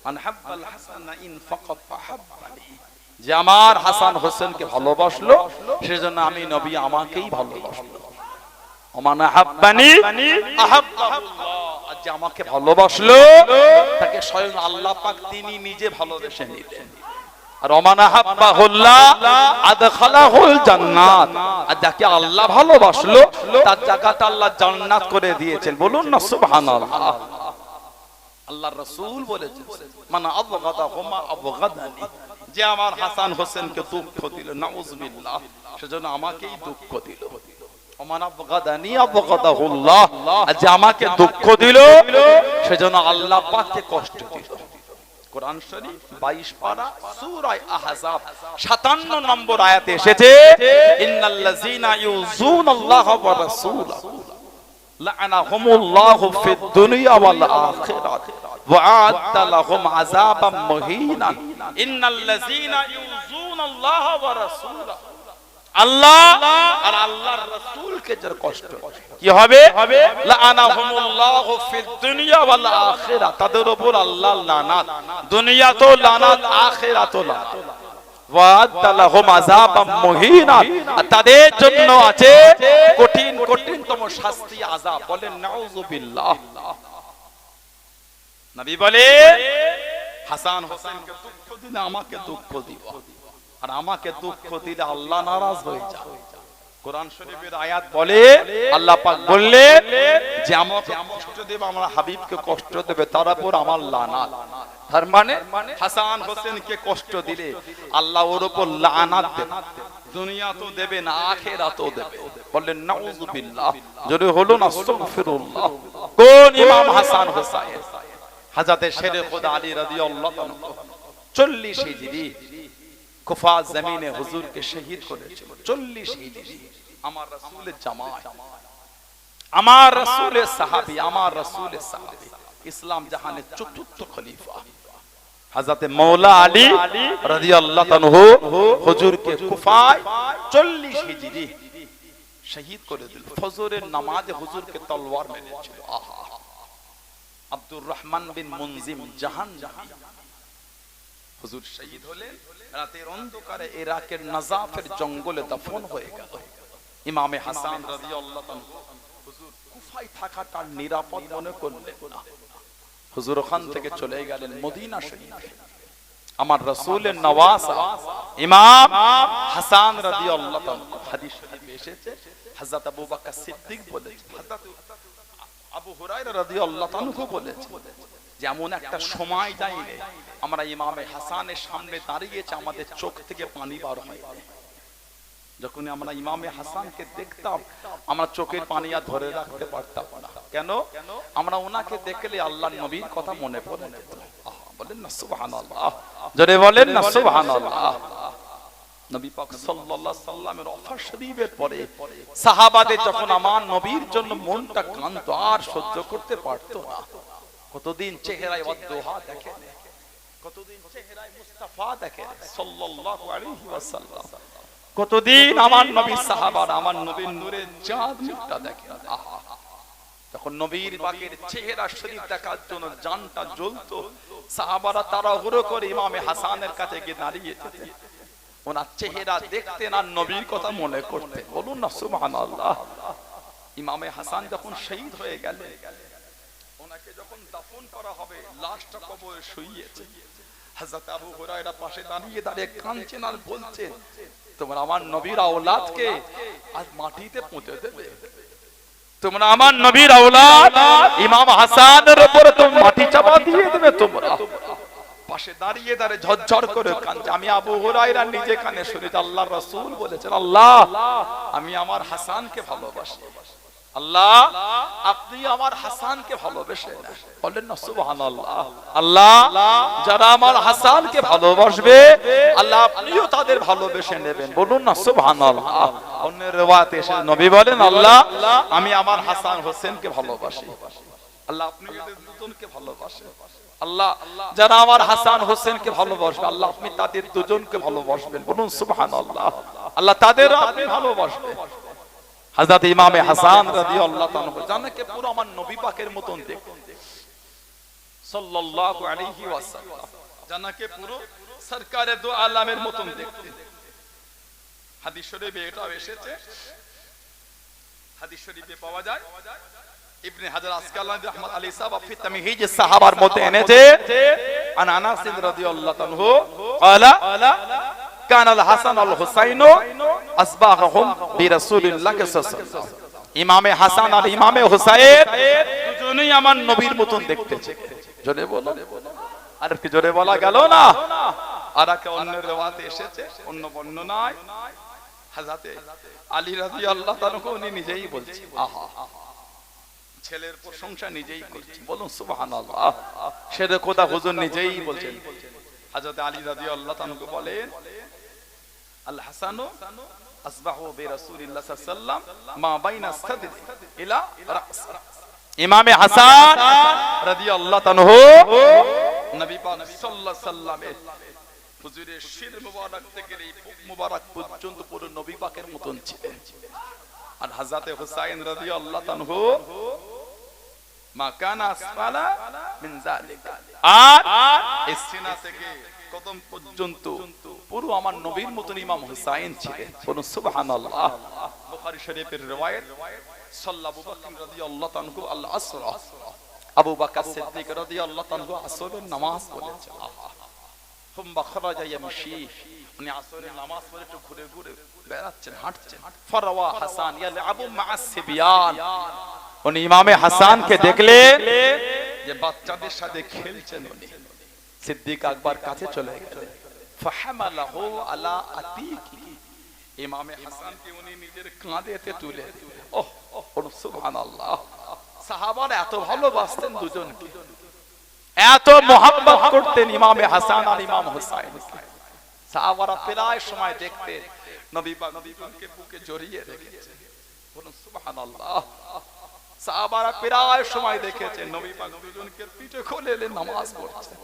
মান হাব্বাল হাসানা ইন ফাকাত ফাহাব্বানি, যে আমার হাসান হোসেনকে ভালোবাসলো সেজন্য আমি নবী আমাকেই ভালোবাসলো। ওমান হাব্বানি আহাব্বাহুল্লাহ, যে আমাকে ভালোবাসলো তাকে স্বয়ং আল্লাহ পাক তিনি নিজে ভালোবেসে নিলেন। আর ওমান হাব্বাহুল্লাহ আদখালাহুল জান্নাত, আর যাকে আল্লাহ ভালোবাসলো তার জায়গাটা আল্লাহ জান্নাত করে দিয়েছেন। বলুন না সুবহানাল্লাহ। আল্লাহর রাসূল বলেছেন, মান আবগাদাহুমা আবগাদানি, যে আমার হাসান হোসেনকে দুঃখ দিল নাউযুবিল্লাহ সেজন্য আমাকেই দুঃখ দিল। ওমান আবগাদানি আবগাদাহুল্লাহ, আর যে আমাকে দুঃখ দিল সেজন্য আল্লাহ পাককে কষ্ট দিল। কোরআন শরীফ 22 পারা সূরা আহজাব 57 নম্বর আয়াতে এসেছে, ইন্নাল্লাযীনা ইউযুনাল্লাহা ওয়া রাসূলাহু লা'আনাহুমুল্লাহু ফিদ দুনিয়া ওয়াল আখিরাত ওয়া আ'আদ্দা লাহুম আযাবাম মুহিনা। ইন্নাল্লাযীনা ইউযুনাল্লাহা ওয়া রাসূলাহু, আল্লাহ আর আল্লাহর রাসূলকে যারা কষ্ট কি হবে, লা'আনাহুমুল্লাহু ফিদ দুনিয়া ওয়াল আখিরাত, তাদের উপর আল্লাহর লানাত, দুনিয়াতেও লানাত আখিরাতেও লানাত। ওয়া আ'আদ্দা লাহুম আযাবাম মুহিনা, তাদের জন্য আছে কঠিন কঠিনতম শাস্তি, আযাব। বলেন নাউযুবিল্লাহ। নবী বলে, হাসান হোসেনকে দুঃখ দিলে আমাকে দুঃখ দিও, আর আমাকে দুঃখ দিলে আল্লাহ নারাজ হয়ে যায়। কোরআন শরীফের আয়াত বলে, আল্লাহ পাক বললেন যে আমাকে কষ্ট দেবে, আমার হাবিবকে কষ্ট দেবে, তার উপর আমার লানাত। তার মানে হাসান হোসেনকে কষ্ট দিলে আল্লাহ ওর উপর লানাত দেবে, দুনিয়া তো দেবে না আখিরাতও দেবে। বললেন নাউযুবিল্লাহ। যদি হলো না আস্তাগফিরুল্লাহ। কোন ইমাম হাসান হোসেন? হযরতে শেরে খুদা আলী রাদিয়াল্লাহু আনহু 40 হিজরি কুফা জমিনে হুজুরকে শহীদ করেছিল। 40 হিজরি। আমার রাসূলের জামাত, আমার রাসূলের সাহাবী, আমার রাসূলের সাহাবী, ইসলাম জাহানের চতুর্থ খলিফা হযরতে মাওলা আলী রাদিয়াল্লাহু আনহু হুজুরকে কুফায় 40 হিজরি শহীদ করে দিল। ফজরের নামাজে হুজুরকে তলোয়ার মেরেছিল। আহা, আব্দুর রহমান বিন মুনজিম জাহান্নামী হুজুর শহীদ হলেন। রাতের অন্ধকারে ইরাকের নাজাফের জঙ্গলে দাফন হয়ে গেল। ইমামে হাসান রাদিয়াল্লাহু আনহু হুজুর কুফায় থাকাটা নিরাপদ মনে করলেন না। হুজুর ওখান থেকে চলে গেলেন মদিনা শরীফে। আমার রাসূলের নওয়াসা ইমাম হাসান রাদিয়াল্লাহু আনহু, হাদিস শরীফে এসেছে, হযরত আবু বকর সিদ্দিক বলেছেন, হযরত আবু হুরায়রা রাদিয়াল্লাহু আনহু বলেছেন, যেমন একটা সময় যায়নি আমরা ইমামে হাসানের সামনে দাঁড়িয়েছে আমাদের চোখ থেকে পানি বার হয়। যখন আমরা ইমামে হাসানকে দেখতাম আমরা চোখের পানি আর ধরে রাখতে পারতাম না। কেন? আমরা ওনাকে দেখলে আল্লাহর নবীর কথা মনে পড়ে যেত। বলেন না সুবহানাল্লাহ। জোরে বলেন না সুবহানাল্লাহ। নবী পাক সাল্লাল্লাহু আলাইহি সাল্লামের ওফাত শরীফের পরে সাহাবাদের যখন আমার নবীর জন্য মনটা কাঁদতো, আর সহ্য করতে পারতো না। কতদিন চেহারায় ওয়াদুহা দেখেন, কতদিন চেহারায় মুস্তাফা দেখেন সাল্লাল্লাহু আলাইহি ওয়াসাল্লাম, কতদিন আমার নবী সাহাবারা আমার নবীর নূরের চাঁদ মুখটা দেখেন। আহা, তখন নবীর পাকের চেহারা শরীফ দেখার জন্য জানটা জ্বলতো। সাহাবারা তাড়াহুড়ো করে ইমামে হাসানের কাছে গিয়ে দাঁড়িয়ে যেতেন, ওনার চেহারা দেখতেন আর নবীর কথা মনে করতেন। বলুন না সুবহানাল্লাহ। ইমামে হাসান যখন শহীদ হয়ে গেলেন, ওনাকে যখন দাফন করা হবে, লাশটা কবরে শুইয়েছে। হযরত আবু হুরায়রা পাশে দাঁড়িয়ে দাঁড়িয়ে কাঁদছেন আর বলছেন, তোমরা আমার নবীর আওলাদকে আজ মাটিতে পুঁতে দেবে, তোমরা আমার নবীর আওলাদ, ইমাম হাসানের উপরে তুমি মাটি চাপা দিয়ে দেবে। তোমরা পাশে দাঁড়িয়ে দাঁড়িয়ে ঝরঝর করে কাঁদছে। আমি আবু হুরায়রা নিজে কানে শুনি আল্লাহর রাসূল বলেছেন, আল্লাহ আমি আমার হাসানকে ভালোবাসি। আল্লাহ আপনি আমার হাসানকে ভালোবেসে না, বলেন না সুবহানাল্লাহ। আল্লাহ যারা আমার হাসানকে ভালোবাসবে আল্লাহ আপনিও তাদের ভালোবেসে নেবেন, বলুন না সুবহানাল্লাহ। অন্য riwayate এসে নবী বলেন, আল্লাহ আমি আমার হাসান হোসেনকে ভালোবাসি। আল্লাহ আপনি এদের দুজনকে ভালোবাসেন। আল্লাহ যারা আমার হাসান হোসেনকে ভালোবাসবে আল্লাহ আপনি তাদের দুজনকে ভালোবাসবেন, বলুন সুবহানাল্লাহ। আল্লাহ তাদের আপনি ভালোবাসবেন। হযরত ইমামে হাসান রাদিয়াল্লাহু তাআলা জানাকে পুরো আমার নবী পাকের মতন দেখতে, সাল্লাল্লাহু আলাইহি ওয়াসাল্লাম জানাকে পুরো সরকারে দু আলমের মতন দেখতে। হাদিস শরীফে এটা এসেছে, হাদিস শরীফে পাওয়া যায় ইবনে হাজার আসকালানি রাহমাত আলাইহি সাহাব ফি তামহিজ সাহাবার মধ্যে এনেছে আন আনাস রাদিয়াল্লাহু তাআলা ক্বালা কান আল হাসান আল হুসাইন আসবাহুম বিরাসূলিল্লাহ সাল্লাল্লাহু আলাইহি ওয়াসাল্লাম। ইমামে হাসান আর ইমামে হুসাইন দুজনেই আমার নবীর মতন দেখতেছে। জোরে বলো, আর কি জোরে বলা গেল না? আর একটা অন্য riwayate এসেছে, অন্য বর্ণনায় হযরত আলী রাদিয়াল্লাহু তাআলা উনি নিজেই বলছেন, আহা ছেলের প্রশংসা নিজেই করছেন, বলুন সুবহানাল্লাহ। সেরে খোদা হুজুর নিজেই বলছেন। হযরত আলী রাদিয়াল্লাহু তাআলা বলেন, আল হাসানু আসবাহু বিরাসূলিল্লাহ সাল্লাল্লাহু আলাইহি ওয়াসাল্লাম মা বাইনা সাদরি ইলা রাস। ইমামে হাসান রাদিয়াল্লাহু তাআলা নবী পাক সাল্লাল্লাহু আলাইহি ওয়াসাল্লামের হুজুরের শির মুবারক থেকে এই বুক মুবারক পর্যন্ত পুরো নবী পাকের মতন ছিলেন। আর হযরত হুসাইন রাদিয়াল্লাহু তাআলা মা কানা আসফালা মিন যালিকা, আর এই সিনা থেকে কদম পর্যন্ত পুরো আমার নবীর মতন ইমাম হুসাইন ছিলেন, বলুন সুবহানাল্লাহ। বুখারী শরীফের riwayat সাল্লাল্লাহু আবু বকর রাদিয়াল্লাহু তাআলা আল আসরা, আবু বকর সিদ্দিক রাদিয়াল্লাহু তাআলা আসরের নামাজ পড়েছেন। হুম্মা খরাজা ইয়ামশি, উনি আসরের নামাজ পড়ে একটু ঘুরে ঘুরে বেড়াচ্ছেন, হাঁটছেন। ফারাওয়া হাসান ইয়ালআবু মা'আস সিবিয়ান, উনি ইমামে হাসানকে দেখলেন যে বাচ্চাদের সাথে খেলছেন। উনি সিদ্দিক আকবর কাছে চলে গেলেন, ফাহামালাহু আলা আতিকি, ইমামে হাসানকে উনি নিজের কাঁধেতে তুলে দিলেন। ওহ সুবহানাল্লাহ। সাহাবারা এত ভালোবাসতেন দুজনকে, এত মোহাব্বত করতেন ইমামে হাসান আর ইমাম হুসাইন। সাহাবারা প্রায় সময় দেখতে নবী পাক দুজনকে বুকে জড়িয়ে রেখেছেন, বলুন সুবহানাল্লাহ। সাহাবারা প্রায় সময় দেখেছেন নবী পাক দুজনকে পিঠে কোলে নামাজ পড়ছেন।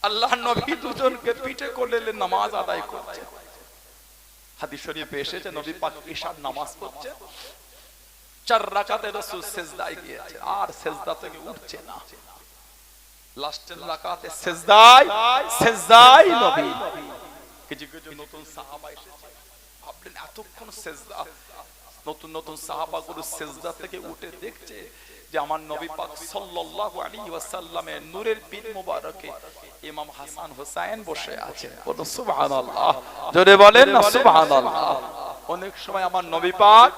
আল্লাহ নবী দুজনকে পিঠে কোলে নামাজ আদায় করছেন। হাদিস শরীফে এসেছে নবী পাক ইশার নামাজ পড়ছেন, 4 রাকাতে রাসূল সিজদায় গিয়েছে, আর সিজদা থেকে উঠছে না। লাস্টের রাকাতে সিজদায় নবী। কিছু কিছু নতুন সাহাবা এসেছে, ভাবলেন এতক্ষণ সিজদা, নতুন নতুন সাহাবাগুলো সিজদা থেকে উঠে দেখছে যে আমার নবী পাক সাল্লাল্লাহু আলাইহি ওয়াসাল্লামের নূরের পিঠ মোবারকে ইমাম হাসান হুসাইন বসে আছেন, বলুন সুবহানাল্লাহ। জোরে বলেন না সুবহানাল্লাহ। অনেক সময় আমার নবী পাক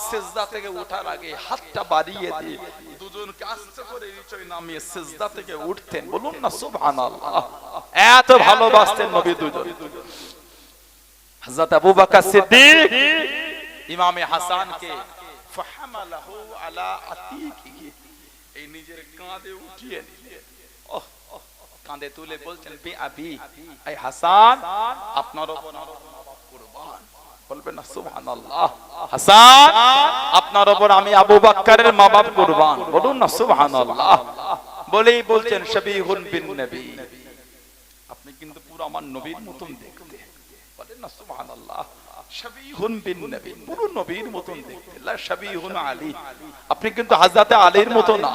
সিজদা থেকে ওঠার আগে হাতটা বাড়িয়ে দিয়ে দুজনকে আস্তে করে নিচে নামিয়ে সিজদা থেকে উঠতেন, বলুন না সুবহানাল্লাহ। এত ভালোবাসতেন নবী দুজন। হযরত আবু বকর সিদ্দিক ইমামে হাসানকে ফাহামালাহু আলা আতিকি, এই নিজের কাঁধে উঠিয়ে নিলেন। কাঁধে তুলে বলছেন, বি আবি, এই হাসান আপনার উপর কুরবান, বলবেন না সুবহানাল্লাহ। হাসান আপনার উপর আমি আবু বকরের মা বাপ কুরবান, বলুন না সুবহানাল্লাহ। বলেই বলছেন শাবিহুন বিন নবী, আপনি কিন্তু পুরো আমার নবীর মতন দেখতে, বলেন না সুবহানাল্লাহ। শাবিহুন বিন নবী, পুরো নবীর মতন দেখতে। লা শাবিহুন আলী, আপনি কিন্তু হযরত আলীর মত না।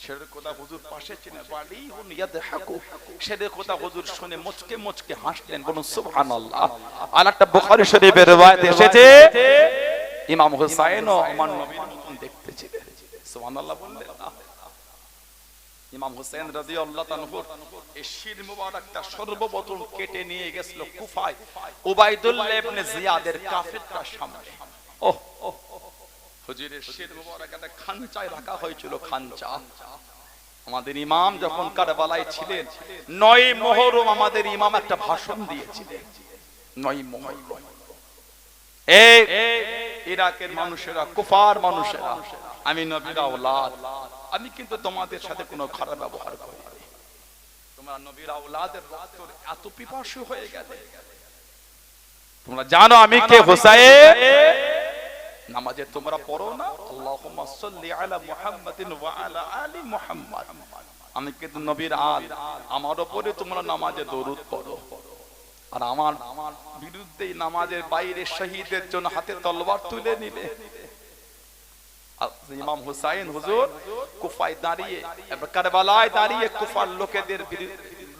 শেরে খোদা হুজুর পাশে ছিলেন, বালিহুন ইয়াদহাকু, শেরে খোদা হুজুর শুনে মুচকে মুচকে হাসলেন, বলুন সুবহানাল্লাহ। আর একটা বুখারী শরীফের riwayat এসেছে ইমাম হুসাইনও আমার নবীর মতন দেখতে ছিলেন, সুবহানাল্লাহ বললেন না। ইমাম হুসাইন রাদিয়াল্লাহু তাআলা এই শির মুবারকটা সর্বপ্রথম কেটে নিয়ে গেছিল কুফায় উবাইদুল্লাহ ইবনে জিয়াদের কাফেরটার সামনে। হুজুরের শির মোবারক একটা খানচায় রাখা হয়েছিল, খানচা। আমাদের ইমাম যখন কারবালায় ছিলেন 9 মুহররম আমাদের ইমাম একটা ভাষণ দিয়েছিলেন। 9 মুহররম এই ইরাকের মানুষেরা, কুফার মানুষেরা, আমি নবীর আওলাদ, আমি কিন্তু তোমাদের সাথে কোনো খারাপ ব্যবহার করি না। তোমরা নবীর আওলাদের রক্তের এত পিপাসু হয়ে গেলে, তোমরা জানো আমি কে? হুসাইন। নামাজে তোমরা পড়ো না আল্লাহুম্মা সাল্লি আলা মুহাম্মাদিন ওয়া আলা আলি মুহাম্মাদ, আমি কিন্তু নবীর আল, আমার উপরে তোমরা নামাজে দরুদ পড়ো। আর আমার বিরুদ্ধে নামাজের বাইরে শহীদের জন্য হাতে তলোয়ার তুলে নিলে। ইমাম হুসাইন হুজুর কুফায় দাঁড়িয়ে, কারবালায় দাঁড়িয়ে কুফার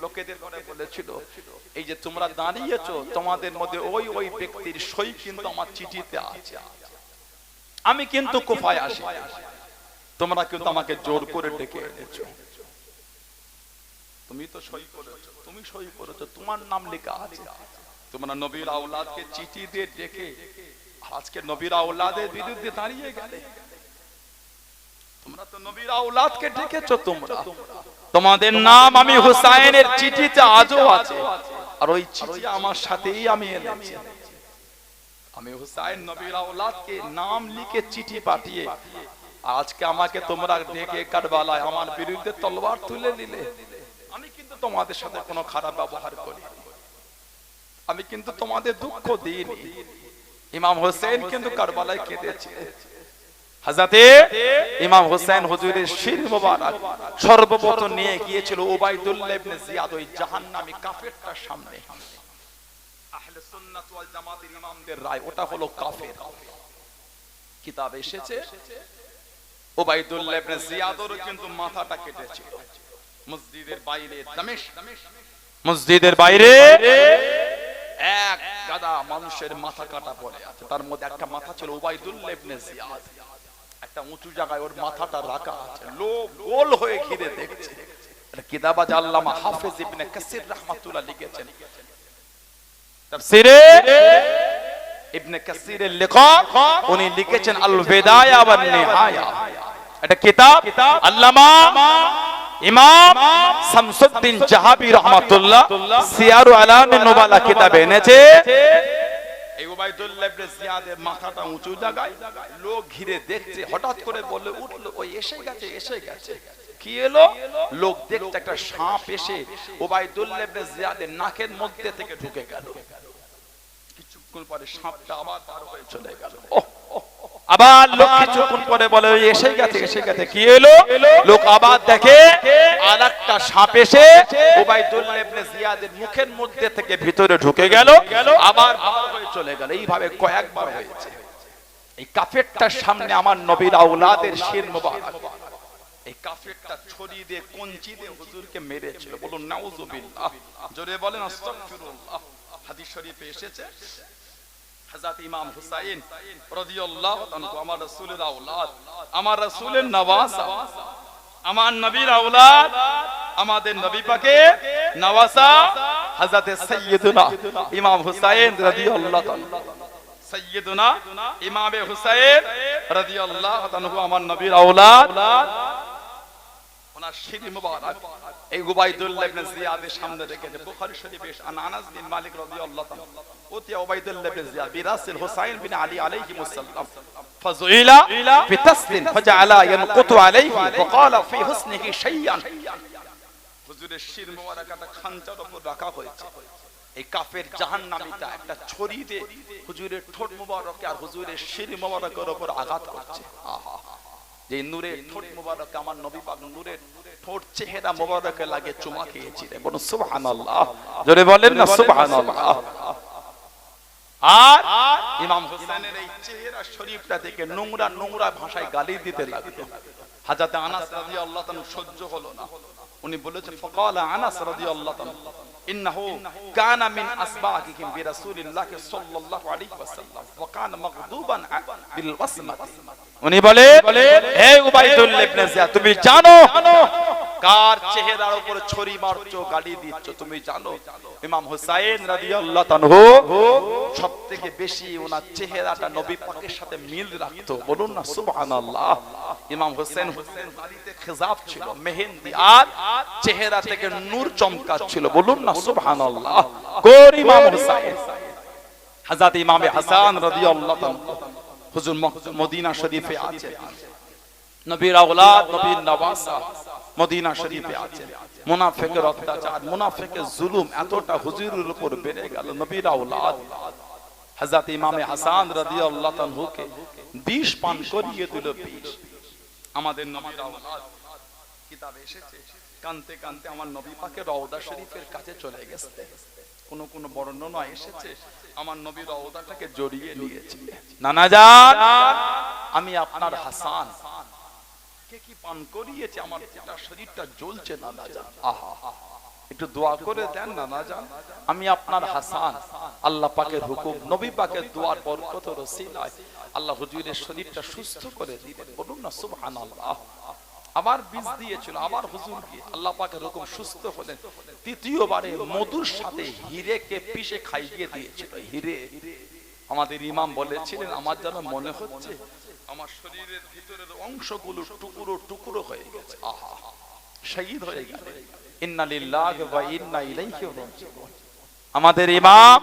লোকেদের করে বলেছিল, এই যে তোমরা দাঁড়িয়েছো, তোমাদের মধ্যে ওই ব্যক্তির সই কিন্তু আমার চিঠিতে আছে। আমি কিন্তু কুফায় আসি, তোমরা কিন্তু আমাকে জোর করে ডেকে এনেছো। তুমি তো সই করেছো, তুমি সই করেছো, তোমার নাম লেখা আছে। তোমরা নবীর আওলাদকে চিঠি দিয়ে ডেকে আজকে নবীর আওলাদের বিরুদ্ধে দাঁড়িয়ে গেলে। তোমরা তো নবীর আওলাদকে ডেকেছো, তোমরা, তোমাদের নাম আমি হুসাইনের চিঠিতে আজও আছে। আর ওই চিঠি আমার সাথেই আমি এনেছি। আমি হুসাইন নবীর আওলাদকে নাম লিখে চিঠি পাঠিয়ে আজকে আমাকে তোমরা ডেকে কারবালায় আমার বিরুদ্ধে তলোয়ার তুলে নিলে। আমি কিন্তু তোমাদের সাথে কোনো খারাপ ব্যবহার করি, আমি কিন্তু তোমাদের দুঃখ দিইনি। ইমাম হোসেন কিন্তু কারবালায় কেঁদেছে। হযরতে ইমাম হোসেন হুজুরের শির মোবারক সর্বপ্রথম নিয়ে গিয়েছিল উবাইদুল্লাহ ইবনে জিয়াদ ওই জাহান্নামী কাফেরটার সামনে। আহলে সুন্নাত ওয়াল জামাতের ইমামদের রায় ওটা হলো কাফের। কিতাবে এসেছে উবাইদুল্লাহ ইবনে জিয়াদের কিন্তু মাথাটা কেটেছিল মসজিদের বাইরে, দামেস্ক মসজিদের বাইরে এক গাদা মানুষের মাথা কাটা পড়ে আছে। তার মধ্যে একটা মাথা ছিল উবাইদুল্লাহ ইবনে জিয়াদ, একটা উঁচু জায়গায় ওর মাথাটা রাখা আছে। লোক গোল হয়ে ঘিরে দেখছে। এটা কিতাব আজ আল্লামা হাফেজ ইবনে কাসির রাহমাতুল্লাহ লিখেছেন তাফসীরে ইবনে কাসিরের লেখক, উনি লিখেছেন আল বিদায়া ওয়ান নিহায়া। এটা কিতাব আল্লামা ইমাম শামসুদ্দিন জাহাবি রাহমাতুল্লাহ সিয়ারু আলামিন নুবালা কিতাবে এনেছে। এই উবাইদুল্লাহ ইবনে জিয়াদের মাথাটা উঁচু জায়গায়, লোক ঘিরে দেখছে। হঠাৎ করে বলে উঠলো, ওই এসে গেছে, এসে গেছে। কি এলো? লোক দেখতে একটা সাপ এসে উবাইদুল্লাহ ইবনে জিয়াদের নাকের মধ্যে থেকে ঢুকে গেল। কিছুক্ষণ পরে সাপটা আবার পার হয়ে চলে গেল। আবার লোক কিছুক্ষণ পরে বলে এসে গেছে, এসে গেছে। কি এলো? লোক আবার দেখে আরেকটা সাপ এসে উবাইদুল্লাহ ইবনে জিয়াদের মুখের মধ্যে থেকে ভিতরে ঢুকে গেল, আবার বার হয়ে চলে গেল। এইভাবে কয়েকবার হয়েছে। এই কাফেরটার সামনে আমার নবীর আওলাদের শির মোবারক, এই কাফেরটা ছড়ি দিয়ে কঞ্চি দিয়ে হুজুরকে মেরেছিল। বলুন নাউজুবিল্লাহ, জোরে বলেন আস্তাগফিরুল্লাহ। হাদিস শরীফে এসেছে হযরত ইমাম হুসাইন রাদিয়াল্লাহু আনহু আমার রাসূলের আওলাদ, আমার রাসূলের নওয়াসা, আমার নবীর আওলাদ, আমাদের নবী পাকের নওয়াসা হযরত সাইয়্যিদুনা ইমাম হুসাইন রাদিয়াল্লাহু আনহু। সাইয়্যিদুনা ইমামে হুসাইন রাদিয়াল্লাহু আনহু আমার নবীর আওলাদ। ওনার শির মুবারক এই উবাইদুল্লাহ ইবনে জিয়াদের সামনে রেখেছে। বুখারী শরীফে আনাস বিন মালিক রাদিয়াল্লাহু তাআলা ওতিয়া উবাইদুল্লাহ ইবনে জিয়াদ বিরাসিল হুসাইন বিন আলী আলাইহিস সালাম ফাযুইলা বিতাসলিন ফাজআলা ইয়ানকুতু আলাইহি ওয়া ক্বালা ফি হুসনিহি শাইয়ান। হুজুরের শির মুবারকটা খানচার উপর রাখা হয়েছে। এই কাফের জাহান্নামীটা একটা ছড়ি দিয়ে হুজুরের ঠোঁট মুবারক আর হুজুরের শির মুবারকের উপর আঘাত করছে। আহা, যে নূরের ঠোঁট মুবারক আমার নবী পাক নূরের ঠোঁট চেহারা মুবারকে লাগে চুমা খেয়েছিলেন। বলুন সুবহানাল্লাহ, জোরে বলেন না সুবহানাল্লাহ। আর ইমাম হোসেনের এই চেহারা শরীফটা থেকে নোংরা নোংরা ভাষায় গালি দিতে লাগলো। হযরত আনাস রাদিয়াল্লাহু তাআলা সহ্য হলো না, উনি বলেছেন ফাকালা আনাস রাদিয়াল্লাহু তাআলা ইন্নাহু কানা মিন আসবাহিহিম বিরাসূলিল্লাহ সাল্লাল্লাহু আলাইহি ওয়াসাল্লাম ওয়া কানা মাগদুবান বিল ওয়াসমাত। উনি বলে হে উবাইদুল্লাহ ইবনে জিয়াদ, তুমি জানো কার চেহারার উপর ছুরি মারছো, গালি দিচ্ছ তুমি জানো? ইমাম হুসাইন রাদিয়াল্লাহু আনহু সবথেকে বেশি ওনার চেহারাটা নবী পাকের সাথে মিল রাখতো, বলুন না সুবহানাল্লাহ। ইমাম হুসাইন দাড়িতে খিজাব ছিল, মেহেন্দি, আর চেহারা থেকে নূর চমকাচ্ছিল, বলুন না সুবহানাল্লাহ। কোন ইমাম হুসাইন? হযরত ইমাম হাসান রাদিয়াল্লাহু আনহু হুজুর মদিনা শরীফে আছে, নবীর আওলাদ, নবীর নওয়াসা মদিনা শরীফে আছে। মুনাফিকের অত্যাচার, মুনাফিকের জুলুম এতটা হুজুরের উপর বেড়ে গেল, নবীর আওলাদ হযরত ইমাম হাসান রাদিয়াল্লাহু আনহুকে বিষ পান করিয়ে দিল। বিষ আমাদের নবীর আওলাদ কিতাবে এসেছে, কানতে কানতে আমার নবী পাকের রওজা শরীফের কাছে চলে গেছে। কোন কোন বর্ণনা এসেছে আমার নবীর রওজাটাকে জড়িয়ে নিয়েছে। নানা জান, আমি আপনার হাসান কে কি পান করিয়েছে, আমার পুরো শরীরটা জ্বলছে নানা জান, আহা একটু দোয়া করে দেন নানা জান। আমি আপনার হাসান, আল্লাহ পাকের হুকুম, নবী পাকের দোয়ার বরকত রসিলায় আল্লাহ হুজুরের শরীরটা সুস্থ করে দিলেন, বলুন না সুবহানাল্লাহ। আবার বীজ দিয়েছিল, আবার হুজুরকে আল্লাহ পাকের হুকুম সুস্থ হলেন। তৃতীয়বারে মধুর সাথে হিরেকে পিষে খাইয়ে দিয়েছিল। হিরে আমাদের ইমাম বলেছিলেন, আমার যেন মনে হচ্ছে আমার শরীরের ভিতরের অংশগুলো টুকরো টুকরো হয়ে গেছে, আহা শহীদ হয়ে গেল। ইন্না লিল্লাহি ওয়া ইন্না ইলাইহি রাজিউন। আমাদের ইমাম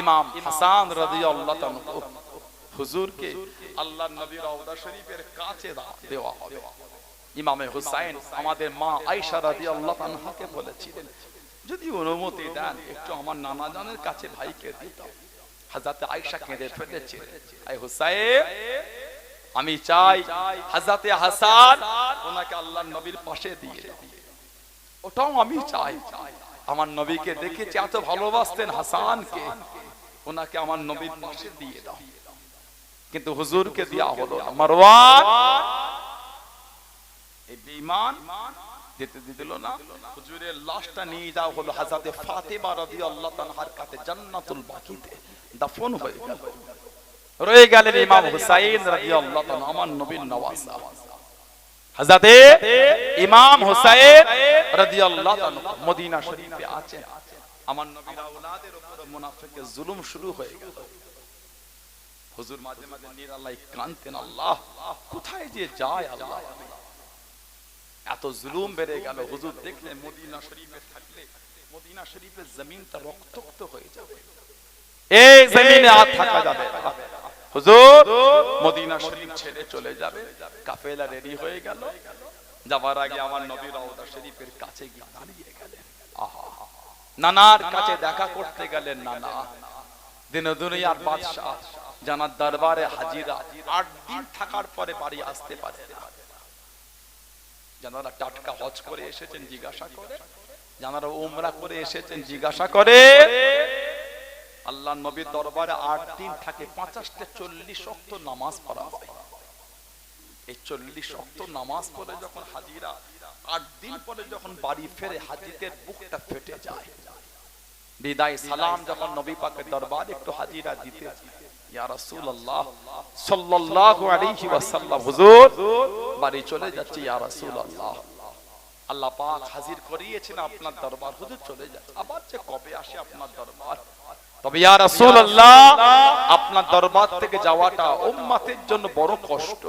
ইমাম হাসান রাদিয়াল্লাহু আনহু হুজুরকে আল্লাহর নবীর রওজা শরীফের কাছে দেওয়া হবে। ইমামে হুসাইন আমাদের মা আয়েশা রাদিয়াল্লাহু আনহাকে বলেছিলেন, যদি অনুমতি দেন একটু আমার নানা জানের কাছে ভাইকে দিতাম। হযরত আয়েশা কেঁদে ফেলেছিলেন, আয় হুসাইন, আমি চাই হযরত হাসান ওনাকে আল্লাহর নবীর পাশে দিয়ে দাও, ওটাও আমি চাই। আমার নবীকে দেখেছি এত ভালোবাসতেন হাসানকে, ওনাকে আমার নবীর পাশে দিয়ে দাও। কিন্তু হুজুরকে দেয়া হলো না। মারওয়ান এই বেঈমান যেতে দিল না। হুজুরের লাশটা নিয়ে যাওয়া হলো হযরত ফাতেমা রাদিয়াল্লাহু তাআলার কাছে, জান্নাতুল বাকিতে দাফন হয়ে গেল। রয়ে গেলেন ইমাম হুসাইন রাদিয়াল্লাহু তাআলা, আমার নবীর নওয়াসা হযরত ইমাম হুসাইন রাদিয়াল্লাহু তাআলা মদিনা শরীফে আছেন। আমার নবীর আওলাদের উপর মুনাফিকের জুলুম শুরু হয়ে গেল। হুজুর মাঝে মাঝে নিরালাই কাঁদতেন, আল্লাহ কোথায় যে যায়, আল্লাহ এত জুলুম বেড়ে গেল। হুজুর দেখলেন মদিনা শরীফে থাকলে মদিনা শরীফের জমিনটা রক্তাক্ত হয়ে যাবে, এই জমিনে আর থাকা যাবে না। হুজুর মদিনা শরীফ ছেড়ে চলে যাবে, কাফেলা রেডি হয়ে গেল। যাবার আগে আমার নবীর রওজা শরীফের কাছে গিয়ে দাঁড়িয়ে গেলেন, আহা নানার কাছে দেখা করতে গেলেন। নানা দিন দুনিয়ার বাদশা, জানার দরবারে হাজিরা, 8 দিন থাকার পরে বাড়ি আসতে পারে না। যারা টাটকা হজ করে এসেছেন জিজ্ঞাসা করে, যারা উমরা করে এসেছেন জিজ্ঞাসা করে। আল্লাহর নবীর দরবারে 8 দিন থাকে, 50টা 40 ওয়াক্ত নামাজ পড়া হয়। এই 40 ওয়াক্ত নামাজ পড়ে যখন হাজিরা 8 দিন পরে যখন বাড়ি ফেরে, হাজিদের বুকটা ফেটে যায়। বিদায় সালাম যখন নবী পাকের দরবারে একটু হাজিরা দিতে, ইয়া রাসূলুল্লাহ সাল্লাল্লাহু আলাইহি ওয়াসাল্লাম, হুজুর বাড়ি চলে যাচ্ছে ইয়া রাসূলুল্লাহ, আল্লাহ পাক হাজির করিয়েছেন আপনার দরবার, হুজুর চলে যাচ্ছে, আবার যে কবে আসে আপনার দরবার। তবে ইয়া রাসূলুল্লাহ আপনার দরবার থেকে যাওয়াটা উম্মতের জন্য বড় কষ্ট।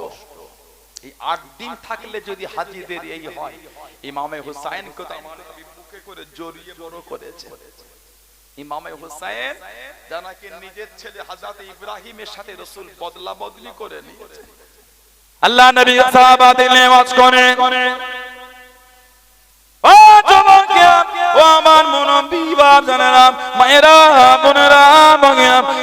এই 8 দিন থাকলে যদি হাজিদের এই হয়, ইমামে হুসাইনকে তো আমার নবী বুকে করে জড়িয়ে বড় করেছে। ইমামে হুসাইন জানাকে নিজের ছেলে হযরত ইব্রাহিমের সাথে রাসূল বদলা বদলি করে নিয়েছে। আল্লাহ নবী সাহাবাদের নেওয়াজ করে, ও যুবকেরা, ও আমার মুনব্বী বাপজানেরা, মায়েরা, বোনেরা,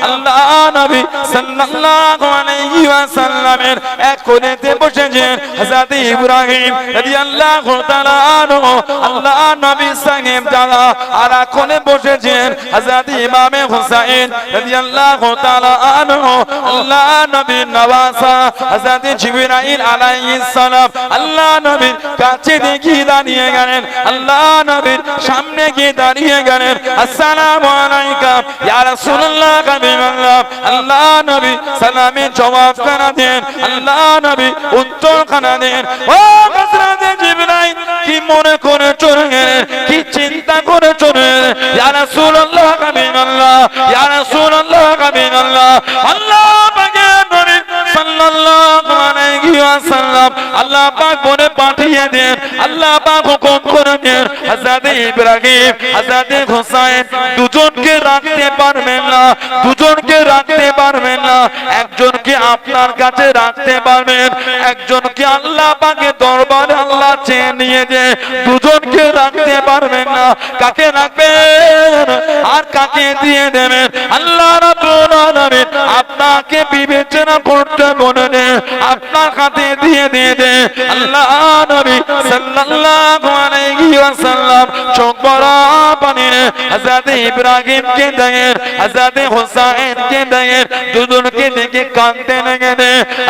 আল্লাহ নবী সাল্লাল্লাহু আলাইহি ওয়াসাল্লামের এক কোণেতে বসেছেন হযরত ইব্রাহিম রাদিয়াল্লাহু তাআলা আনহু। আল্লাহ নবী সাহেব যারা আর এক কোণে বসেছেন হযরত ইমামে হুসাইন রাদিয়াল্লাহু তাআলা আনহু। আল্লাহ নবীর নওয়াসা হযরত জিবরাইল আলাইহিস সালাম আল্লাহ নবীর কাছে দেখি দাঁড়িয়ে গেলেন। আল্লাহ নবীর সামনে সামনে গিয়ে দাঁড়িয়ে গেলেন, আসসালামু আলাইকা ইয়া রাসূলুল্লাহ হাবিবাল্লাহ। আল্লাহ নবী সালামের জবাব খানা দেন, আল্লাহ নবী উত্তর খানা দেন। ও হযরত জিবরাইল কি মনে করে চলে গেলেন, কি চিন্তা করে চলে গেলেন, ইয়া রাসূলুল্লাহ হাবিবাল্লাহ, ইয়া রাসূলুল্লাহ হাবিবাল্লাহ। আল্লাহ পাকের নবী সাল্লাল্লাহু আলাইহি ওয়াসাল্লাম আল্লাহ পাক বলে পাঠিয়ে দেন, আল্লাহ পাক হুকুম করে দেন, হযরত ইব্রাহিম হযরত হুসাইন দুজনকে রাখতে পারবেন না, দুজনকে রাখতে পারবেন না। একজনকে আপনার কাছে রাখতে পারবেন, একজনকে আল্লাহ পাকের দরবারে আল্লাহ চেয়ে নিয়ে যে দুজনকে রাখতে পারবেন না। কাকে রাখবেন আর কাকে দিয়ে দেবেন? আল্লাহ রাব্বুল আলামিন আপনাকে বিবেচনা করতে বলে দেন, আপনার হাতে দিয়ে দে। আল্লাহ নবী সাল্লাল্লাহু আলাইহি ওয়াসাল্লাম চোখ ভরা পানি হযরত ইব্রাহিমকে দেখেন, হযরত হুসাইনকে দেখেন, দুজনকে দেখে কাঁদতে লাগেন।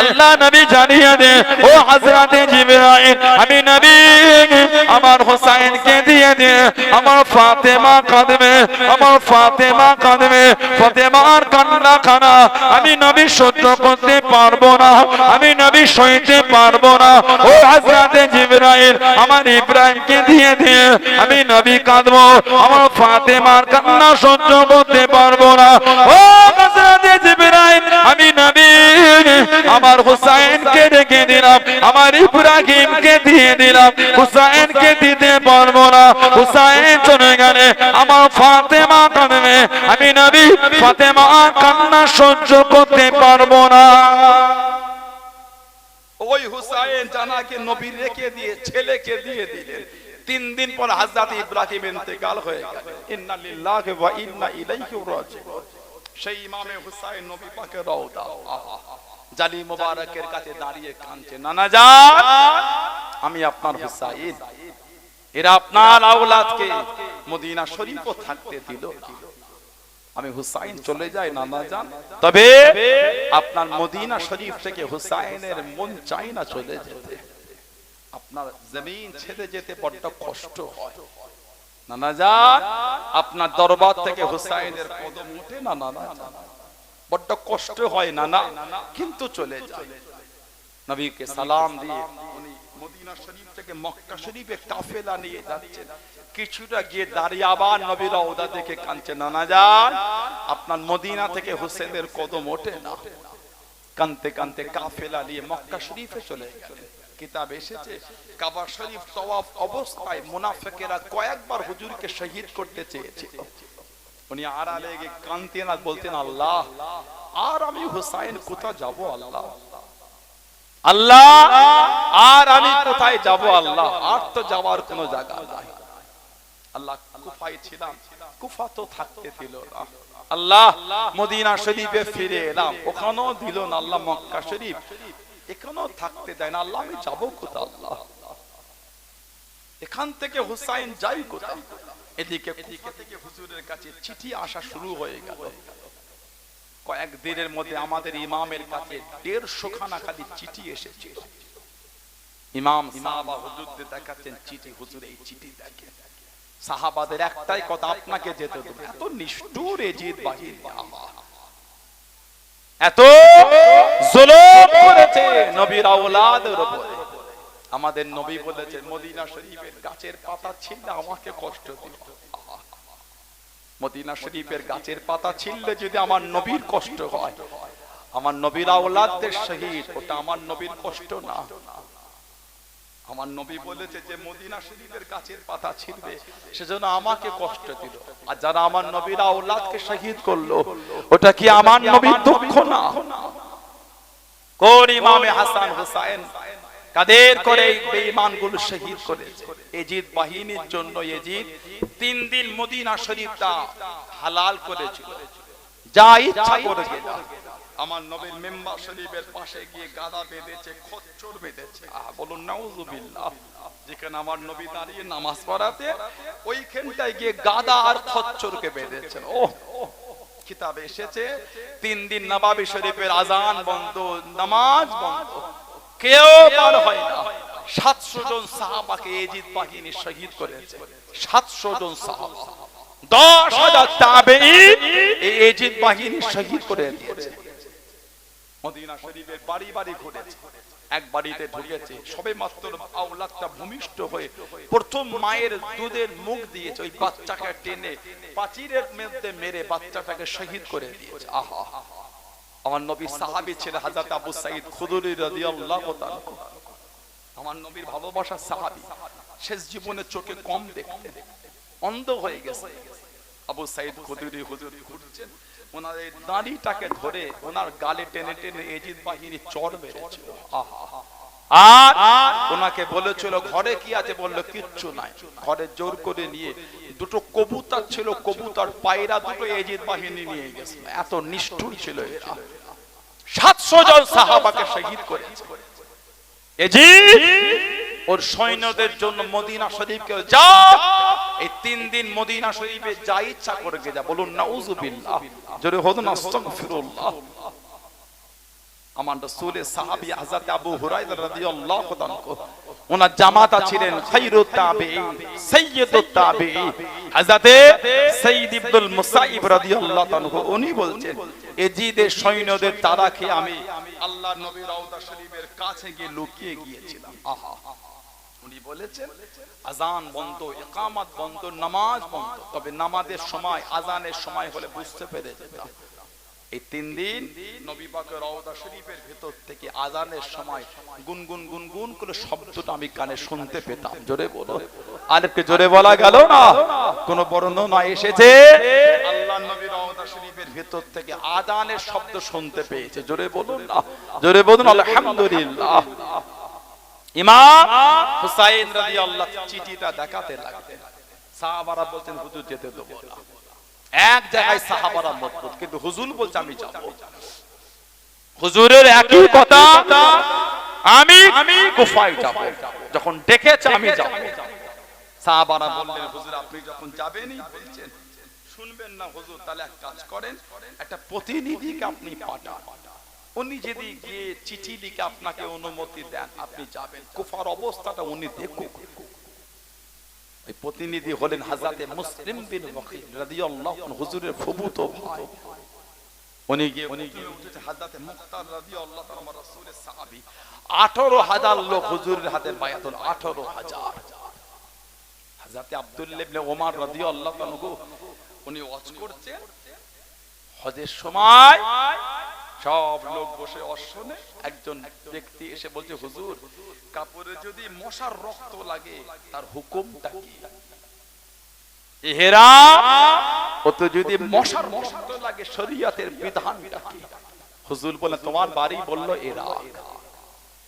আল্লাহ নবী জানিয়ে দেন, ও হযরত জিবরাইল আমি নবী আমার হুসাইনকে দিয়ে দে, আমার ফাতেমা কাঁদবে, আমার ফাতেমা কাঁদবে, ফাতেমার কান্না খানা আমি নবী সহ্য করতে পারবো না, আমি নবী সইতে পারবো না। ও হযরত জিবরাইল আমার ইব্রাহিমকে দিয়ে দে, আমি নবী কাঁদবো, আমার ফাতেমার কান্না সহ্য করতে পারবো না। ও হযরত জিবরাইল আমি নবী আমার হুসাইনকে রেখে দিলাম, আমার ইব্রাহিমকে দিয়ে দিলাম, হুসাইনকে দিতে পারবো না। হুসাইন চলে গেলে আমার ফাতেমা কাঁদবে, আমি নবী ফাতেমার কান্না সহ্য করতে পারবো না। ওই হুসাইন জানাকে নবী রেখে দিয়ে ছেলেকে দিয়ে দিলেন। 3 দিন পর হযরত ইব্রাহিম ইন্তেকাল হয়ে গেল। ইন্না লিল্লাহি ওয়া ইন্না ইলাইহি রাজিউন। সেই ইমামে হুসাইন নবী পাকের রওজা জালি মুবারকের কাছে দাঁড়িয়ে কাঁদছে, নানা জান আমি আপনার হুসাইন, এরা আপনার আওলাদকে মদিনা শরীফও থাকতে দিল না। আমি হুসাইন চলে যাই নানা জান, তবে আপনার মদিনা শরীফ থেকে হুসাইনের মন চাই না চলে যেতে, আপনার জমিন ছেড়ে যেতে বড্ড কষ্ট হয়। নানা জান আপনার দরবার থেকে হুসাইনের কদম ওঠে না নানা জান, বড্ড কষ্ট হয় নানা, কিন্তু চলে যায়। নবীকে সালাম দিয়ে উনি মদিনা শরীফ থেকে মক্কা শরীফে কাফেলা নিয়ে যাচ্ছেন। কিছুটা গিয়ে দাঁড়িয়ে আবার নবীর রওজা দেখে কাঁদছে, নানা জান আপনার মদিনা থেকে হুসেনের কদম ওঠে না। কাঁদতে কাঁদতে কাফেলা নিয়ে মক্কা শরীফে চলে গেলেন। কিতাব এসেছে কাবা শরীফ তওয়াফ অবস্থায় মুনাফিকেরা কয়েকবার হুজুরকে শহীদ করতে চেয়েছিল। উনি আড়ালে গিয়ে কাঁদতেন আর বলতেন, আল্লাহ আর আমি হুসাইন কোথায় যাব আল্লাহ, আল্লাহ আর আমি কোথায় যাব আল্লাহ, আর তো যাওয়ার কোনো জায়গা নাই। আল্লাহ কুফায় ছিলাম, কুফা তো থাকতে দিল না। আল্লাহ মদিনা শরীফে ফিরে এলাম, ওখানেও দিল না। আল্লাহ মক্কা শরীফ এখানেও থাকতে দেয় না। আল্লাহ আমি যাবো কোথায় আল্লাহ, এখান থেকে হুসাইন যাই কোথায়? এদিকে কুফা থেকে হুজুরের কাছে চিঠি আসা শুরু হয়ে গেল। কয়েকদিনের মধ্যে আমাদের ইমামের কাছে 150 খানা খালি চিঠি এসেছে। ইমাম সাহাবা হুজুরদের দেখাচ্ছেন চিঠি, হুজুর এই চিঠি দেখেন। সাহাবাদের একটাই কথা, আপনাকে যেতে দেব। এত নিষ্ঠুর এজিদ বাহিনী, এত জুলুম করেছে নবীর আওলাদের উপরে। আমাদের নবী বলেছেন মদিনা শরীফের গাছের পাতা ছিঁড়লে আমাকে কষ্ট দিও। মদিনা শরীফের গাছের পাতা ছিঁড়লে যদি আমার নবীর কষ্ট হয়, আমার নবীর আওলাদদের শহীদ, ওটা আমার নবীর কষ্ট না। আমার নবী বলেছে যে মদিনা শরীফের গাছের পাতা ছিঁড়বে সেজন্য আমাকে কষ্ট দিল, আর যারা আমার নবীর আওলাদকে শহীদ করলো ওটা কি আমার নবীর দুঃখ না? কোন ইমামে হাসান হুসাইন কাদের করে বেঈমানগুলো শহীদ করেছে। এজিদ বাহিনীর জন্য এজিদ 3 দিন মদিনা শরীফটা হালাল করেছিল, যা ইচ্ছা করে গেল। আমার নবীর মিম্বার শরীফের পাশে গিয়ে গাদা বেঁধেছে, খচ্চর বেঁধেছে। বলুন নাউযুবিল্লাহ। যেখানে আমার নবী দাঁড়িয়ে নামাজ পড়াতে ওইখানটায় গিয়ে গাদা আর খচ্চরকে বেঁধেছেন। ও কিতাবে এসেছে 3 দিন নবাবী শরীফের আজান বন্ধ, নামাজ বন্ধ, কেউ পার হয় না। 700 জন সাহাবাকে এজিদ বাহিনী শহীদ করেছে। 700 জন সাহাবা, 10,000 তাবেঈন এই এজিদ বাহিনী শহীদ করে দিয়েছে। মদিনা শরীফের বাড়ি বাড়ি ঘুরেছে, এক বাড়িতে ঢুকেছে, সবে মাত্র আওলাদটা ভূমিষ্ঠ হয়ে প্রথম মায়ের দুধের মুখ দিয়েছে, ওই বাচ্চাকে টেনে প্রাচীরের মধ্যে মেরে বাচ্চাটাকে শহীদ করে দিয়েছে। আহা, আমার নবীর সাহাবী ছিলেন হযরত আবু সাঈদ খুদরী রাদিয়াল্লাহু তাআলা, আমার নবীর ভালোবাসার সাহাবী। শেষ জীবনে চোখে কম দেখতেন, অন্ধ হয়ে গেছে। আবু সাঈদ খুদরী হুজুর ঘুরছেন, ওনার এই দাড়িটাকে ধরে ওনার গালে টেনে টেনে এজিদ বাহিনী চড় মেরেছিল। আহা, আর ওনাকে বলেছিল ঘরে কি আছে, বললো কিচ্ছু নাই। ঘরে জোর করে নিয়ে দুটো কবুতর ছিল, কবুতর পায়রা দুটো এজিদ বাহিনী নিয়ে গেছে। এত নিষ্ঠুর ছিল এরা। 700 জন সাহাবাকে শহীদ করেছে এজিদ। ওর সৈন্যদের জন্য মদিনা শরীফকে যা, এই 3 দিন মদিনা শরীফে যা ইচ্ছা করে যা, বলুন নাউযুবিল্লাহ, জোরে বলুন আস্তাগফিরুল্লাহ। আমার রাসূলের সাহাবী হযরত আবু হুরায়রা রাদিয়াল্লাহু তাআলা, ওনার জামাতা ছিলেন খায়রুত তাবেঈন, সাইয়্যিদুত তাবেঈন হযরত সাইয়্যিদ ইবনুল মুসাইয়িব রাদিয়াল্লাহু তাআলা। উনি বলছেন এজিদের সৈন্যদের তাড়া খেয়ে আমি আল্লাহর নবীর রওজা শরীফের কাছে গিয়ে লুকিয়ে গিয়েছিলাম। আহা, উনি বলেছেন আজান বন্ধ, ইকামত বন্ধ, নামাজ বন্ধ, তবে নামাজের সময় আজানের সময় হলে বুঝতে পেরে যেতাম। এই 3 দিন নবী পাকের রওজা শরীফের ভেতর থেকে আজানের সময় গুনগুন গুনগুন করে শব্দটা আমি কানে শুনতে পেতাম। জোরে বলো, আরেকটু জোরে বলা গেল না? কোন বর্ণনা এসেছে আল্লাহর নবীর রওজা শরীফের ভেতর থেকে আজানের শব্দ শুনতে পেয়েছে? জোরে বলুন না, জোরে বলুন আলহামদুলিল্লাহ। ইমাম হুসাইন রাদিয়াল্লাহু চিঠিটা দেখাতে লাগলেন, সাহাবারা বলতেন হুজুর যেতে দেবো না। এক জায়গায় সাহাবারা মতলব, কিন্তু হুজুর বলছে আমি যাব। হুজুরের একই কথা, আমি কুফায় যাব, যখন ডেকেছে আমি যাব। সাহাবারা বললেন হুজুর আপনি যখন যাবেনই বলছেন, শুনবেন না হুজুর, তাহলে এক কাজ করেন, একটা প্রতিনিধিকে আপনি পাঠান, উনি যদি গিয়ে চিঠি লিখে আপনাকে অনুমতি দেন আপনি যাবেন, কুফার অবস্থাটা উনি দেখুক। এই প্রতিনিধি হলেন হযরত মুসলিম বিন ওয়াকিল রাদিয়াল্লাহু আনহু, হুজুরের ফুফুতো ভাই। উনি গিয়ে উঠেছে হযরত মুখতার রাদিয়াল্লাহু তাআলা, আমার রাসূলের সাহাবী। 18,000 লোক হুজুরের হাতে বায়াত হল, 18,000। হযরত আব্দুল্লাহ ইবনে ওমর রাদিয়াল্লাহু আনহু উনি ওয়াজ করছেন হজের সময়, সব লোক বসে অশ্বনে, একজন ব্যক্তি এসে বলছে হুজুর কাপড়ে যদি মশার রক্ত লাগে তার হুকুমটা কি? ইহরাম ওতে যদি মশার রক্ত লাগে শরীয়তের বিধানটা কি? হুজুর বলে তোমার বাড়ি, বলল ইরাক।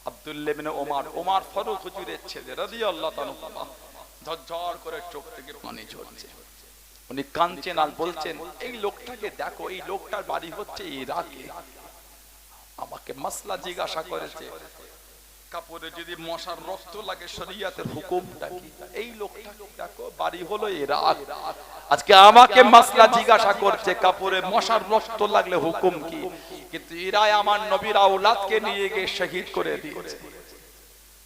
আব্দুল্লাহ ইবনে ওমর ফারুক হুজুরের ছেলে রাদিয়াল্লাহু তাআলা, ঝরঝর করে চোখ থেকে পানি ঝরছে। উনি কাঁদছেন আর বলছেন এই লোকটাকে দেখো, এই লোকটার বাড়ি হচ্ছে ইরাকে। আমাকে মাসলা জিজ্ঞাসা করেছে কাপড়ে যদি মশার রক্ত লাগে শরীয়তের হুকুমটা কি? এই লোকটাকে দেখো বাড়ি হলো ইরাক। আজকে আমাকে মাসলা জিজ্ঞাসা করছে কাপড়ে মশার রক্ত লাগলে হুকুম কি? কিন্তু এরা আমার নবীর আওলাদকে নিয়ে গিয়ে শহীদ করে দিয়েছে।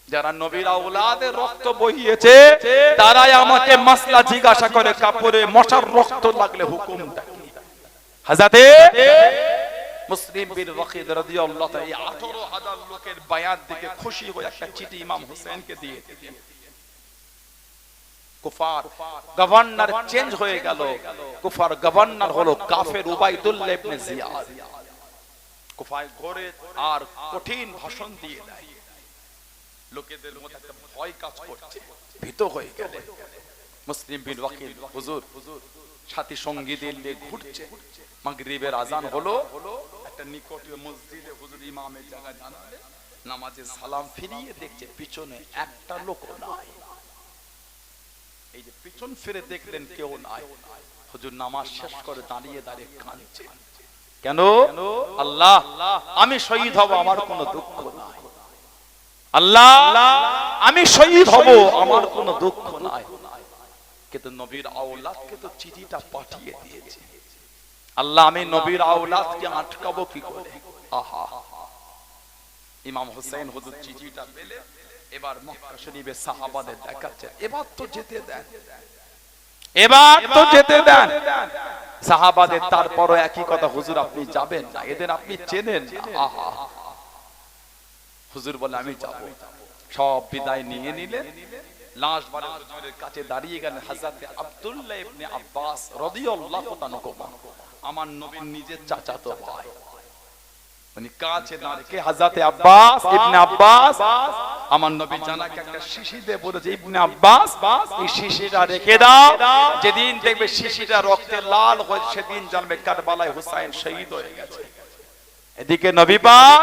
যারা নবীর আওলাদের রক্ত বহিয়েছে তারাই আমাকে মাসলা জিজ্ঞাসা করে কাপড়ে মশার রক্ত লাগলে হুকুমটা কি? হযরতে মুসলিম বিন ওয়াকিল রাদিয়াল্লাহু তাআলা 18,000 লোকের বায়াত দেখে খুশি হয়ে একটা চিঠি ইমাম হোসেনকে দিয়ে দিলেন। কুফার গভর্নর চেঞ্জ হয়ে গেল, কুফার গভর্নর হলো কাফের উবাইদুল্লাহ ইবনে জিয়াদ। কুফায় ঘোরে আর কঠিন ভাষণ দিয়ে দেয়, লোকেদের মধ্যে একটা ভয় কাজ করছে, ভীত হয়ে গেলে মুসলিম বিন ওয়াকিল হুজুর সাথী সঙ্গীদের নিয়ে ঘুরছে। মাগরিবের আজান হলো, একটা নিকটীয় মসজিদে হুজুর ইমামের জায়গায় দাঁড়ালে নামাজে সালাম ফিরিয়ে দেখছে পিছনে একটা লোকও নাই। এই যে পিছন ফিরে দেখলেন কেউ নাই, হুজুর নামাজ শেষ করে দাঁড়িয়ে দাঁড়িয়ে কাঁদছে। কেন? আল্লাহ আমি শহীদ হব, আমার কোনো দুঃখ নাই। আল্লাহ আমি শহীদ হব, আমার কোনো দুঃখ নাই। কিন্তু নবীর আওলাদকে তো চিঠিটা পাঠিয়ে দিয়েছে। আল্লাহ আমি নবীর আওলাদকে আটকাবো কি করে? আহা, ইমাম হোসেন হুজুর চিঠিটা পেলে এবার মক্কা শরীফে সাহাবাদের দেখাচ্ছে এবার তো যেতে দেন, এবার তো যেতে দেন সাহাবাদের। তারপরও একই কথা, হুজুর আপনি যাবেন না, এদের আপনি চেনেন না। আহা, হুজুর বলে আমি যাব। সব বিদায় নিয়ে নিলেন। লাস্ট বারে হুজুরের কাছে দাঁড়িয়ে গেলেন হযরত আব্দুল্লাহ ইবনে আব্বাস রাদিয়াল্লাহু তাআলা, আমার নবীর নিজের চাচাতো ভাই। উনি কাছে দাঁড়িয়ে হযরত আব্বাস ইবনে আব্বাস, আমার নবী জানাকে একটা শিশি দিয়ে বলেছে, ইবনে আব্বাস এই শিশিটা রেখে দাও, যেদিন দেখবে শিশিটা রক্তে লাল হয়ে সেদিন জানবে কারবালায় হুসাইন শহীদ হয়ে গেছে। এদিকে নবী পাক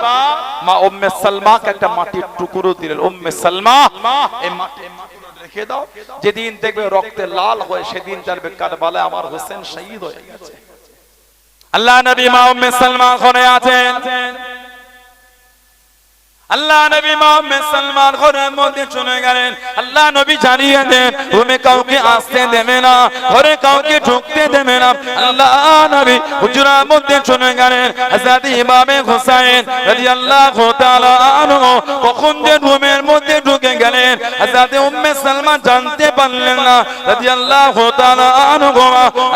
মা উম্মে সালমাকে একটা মাটির টুকরো দিলেন, উম্মে সালমা এই মাটির টুকরো রেখে দাও, যেদিন দেখবে রক্তে লাল হয়ে সেদিন জানবে কারবালায় আমার হোসেন শহীদ হয়ে গেছে। আল্লাহ নবী মা উম্মে সালমা ঘরে আছেন, আল্লাহ নবী মা উম্মে সালমার ঘরের মধ্যে চলে গেলেন। আল্লাহ নবী জানিয়ে দেন তুমি কাউকে আসতে দেবে না, ঘরে কাউকে ঢুকতে দেবে না। আল্লাহ নবী হুজরার মধ্যে চলে গেলেন। হযরত ইমামে হুসাইন রাদিয়াল্লাহু তাআলা আনহু কখন যে রুমের মধ্যে ঢুকে গেলেন হযরত উম্মে সালমা জানতে পারলেন না রাদিয়াল্লাহু তাআলা আনহু।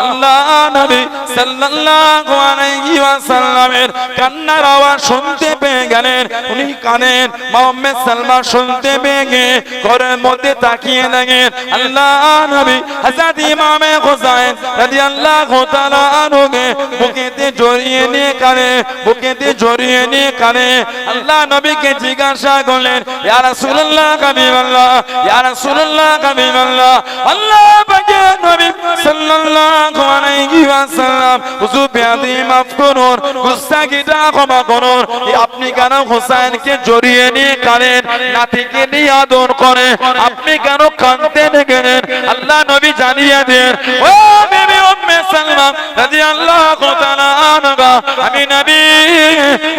আল্লাহ নবী সাল্লাল্লাহু আলাইহি ওয়াসাল্লামের কান্নার আওয়াজ শুনতে পেয়ে গেলেন। উনি কানে মা উম্মে সালমা শুনতে পেয়ে ঘরের মধ্যে তাকিয়ে দেখেন আল্লাহ নবী হযরত ইমামে হুসাইন রাদিয়াল্লাহু তাআলা আনহুকে বুকেতে জড়িয়ে নিয়ে কানে, বুকেতে জড়িয়ে নিয়ে কানে। আল্লাহ নবীকে জিজ্ঞাসা করলেন ইয়া রাসূলুল্লাহ হাবিবাল্লাহ, ইয়া রাসূলুল্লাহ হাবিবাল্লাহ, আল্লাহ পাকের নবী সাল্লাল্লাহু আলাইহি ওয়াসাল্লাম হুজুর বেয়াদবি মাফ করুন, গুস্তাখিটা ক্ষমা করুন, আপনি কেন হুসাইনকে জড়িয়ে নিয়ে কানেন, নাতিকে নিয়ে আদর করে, আপনি কেন কাঁদতে গেলেন? আল্লাহ নবী জানিয়ে দেন ও বিবি উম্মে সালমা রাদিয়াল্লাহু তাআলা আনহা, আমি নবী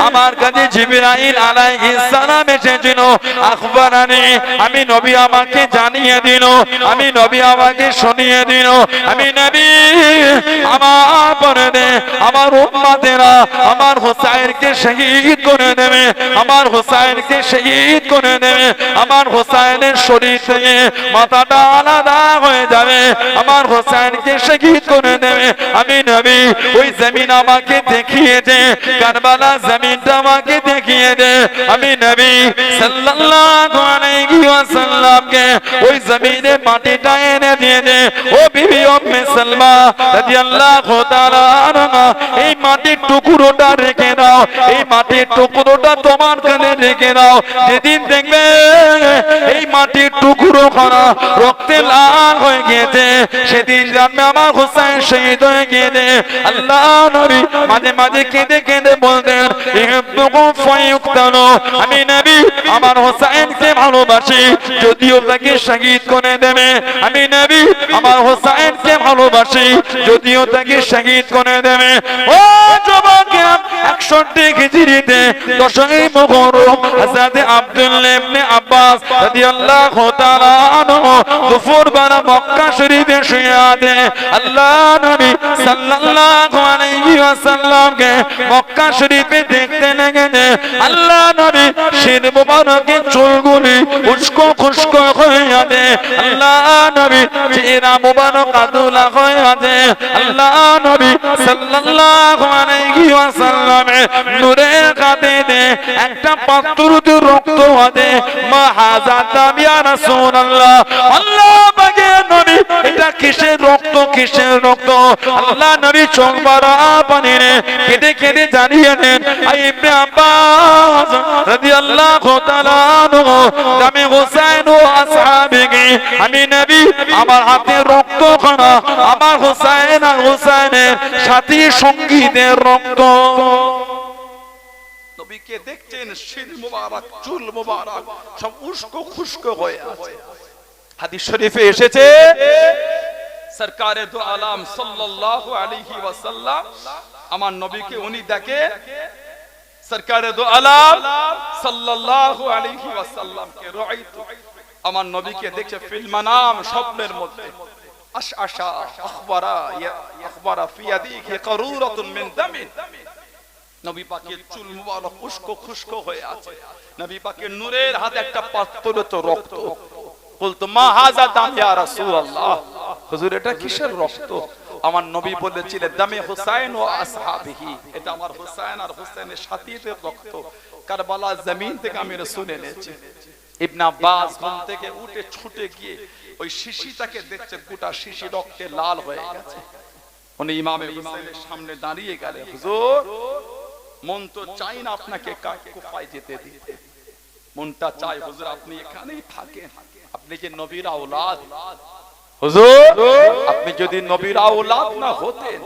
আমার কাছে জিবরাইল আলাইহিস সালাম এসেছিল, আখবরানি আমি নবী আমাকে জানিয়ে দিল, আমি নবী আমাকে শুনিয়ে দিল, আমি নবী আমার পরে আমার উম্মতেরা আমার হুসাইনকে শহীদ করে দেবে, আমার হুসাইনকে শহীদ করে দেবে, আমার হুসাইনের শরীর থেকে মাথাটা আলাদা হয়ে যাবে, আমার হুসাইনকে শহীদ করে দেবে। আমি নবী ওই জমিন আমাকে দেখিয়েছে, কারবালা জমিনটা আমাকে দেখিয়েছে, আমি নবী সাল্লাল্লাহু আলাইহি ওয়াসাল্লামকে ওই জমিনে মাটিটা এনে দিয়েছে। ও বিবি উম্মে সালমা রাদিয়াল্লাহু তাআলা আনহা, এই মাটির টুকরোটা রেখে দাও, এই মাটির টুকরোটা তোমার কাছে রেখে দাও, যেদিন দেখবে এই মাটির টুকরো করা রক্তে লাল হয়ে গিয়েছে সেদিন জানবে আমার হুসাইন শহীদ হয়ে গিয়েছে। আল্লাহ নবী মাঝে মাঝে কেঁদে কেঁদে বলতেন আমি নবী আমার হুসাইনকে ভালোবাসি, যদিও তাকে শহীদ করে দেবে, আমি নবী আমার হুসাইনকে ভালোবাসি, যদিও তাকে শহীদ করে দেবে। ও যুবকেরা 61 হিজরিতে 10ই মুহররম হযরত আব্দুল্লাহ ইবনে আব্বাস রাদিয়াল্লাহু তাআলা আনহু দুপুর বেলা মক্কা শরীফে শুয়ে আছে। আল্লাহ নবী সাল্লাল্লাহু আলাইহি ওয়াসাল্লামকে মক্কা শরীফে দেখতে লেগেছে। আল্লাহ নবী শির মুবারকের চুলগুলি উস্কো খুস্কো হয়ে আছে, আল্লাহ নবী চেহারা মুবারক আদুলা হয়ে আছে। আল্লাহ নবী সাল্লাল্লাহু আলাইহি ওয়াসাল্লামের নূরের কাঁধে একটা পাত্রতে রক্ত আছে। মা হাযা ইয়া রাসূলুল্লাহ, আল্লাহ পাকের নবী এটা কিসের রক্ত, কিসের রক্ত? আল্লাহ নবী চোখ ভরা পানি কেঁদে কেঁদে জানিয়ে দেন ইবনে আব্বাস রাদিয়াল্লাহু তাআলা আনহু, আমি হুসাইন ও আসহাবিকে, আমি নবী আমার হাতে রক্ত কণা, আমার হুসাইন আর হুসাইনের সাথী সঙ্গীদের রক্ত। নবীকে দেখছেন শির মুবারক চুল মুবারক সব উস্কো খুস্কো হয়ে আছে। হাদিস শরীফে এসেছে সরকারে দু আলম সাল্লাল্লাহু আলাইহি ওয়াসাল্লাম আমার নবীকে উনি দেখে, সরকারে দু আলম সাল্লাল্লাহু আলাইহি ওয়াসাল্লামকে রাআইতু, আমার নবীকে দেখে ফিল মানাম স্বপ্নের মধ্যে, আশআশা আখবারা ফি ইয়াদিহি কারুরাতুন মিন দামিন, নবী পাকের চুল মুবারক খুশকো খুশকো হয়ে আছে, নবী পাকের নূরের হাতে একটা পাত্রে তো রক্ত। বলতো মা হাজা দাম ইয়া রাসূলুল্লাহ, হুজুর এটা কিসের রক্ত? আমার নবী বলেছিলেন দামে হুসাইন ও আসহাবিহি, এটা আমার হুসাইন আর হুসাইনের সাথীদের রক্ত। কারবালা জমিন থেকে আমি শুনে এনেছি। ইবনে আব্বাস ঘুম থেকে উঠে ছুটে গিয়ে ওই শিশিটাকে দেখছে, গোটা শিশি রক্তে লাল হয়ে গেছে। উনি ইমামে হুসাইনের সামনে দাঁড়িয়ে গেলেন, হুজুর মন তো চাই না আপনাকে কুফায় যেতে দিতে, মনটা চাই হুজুর আপনি এখানেই থাকেন, আপনি যে নবীর আওলাদ। হুজুর আপনি যদি নবীর আওলাদ না হতেন,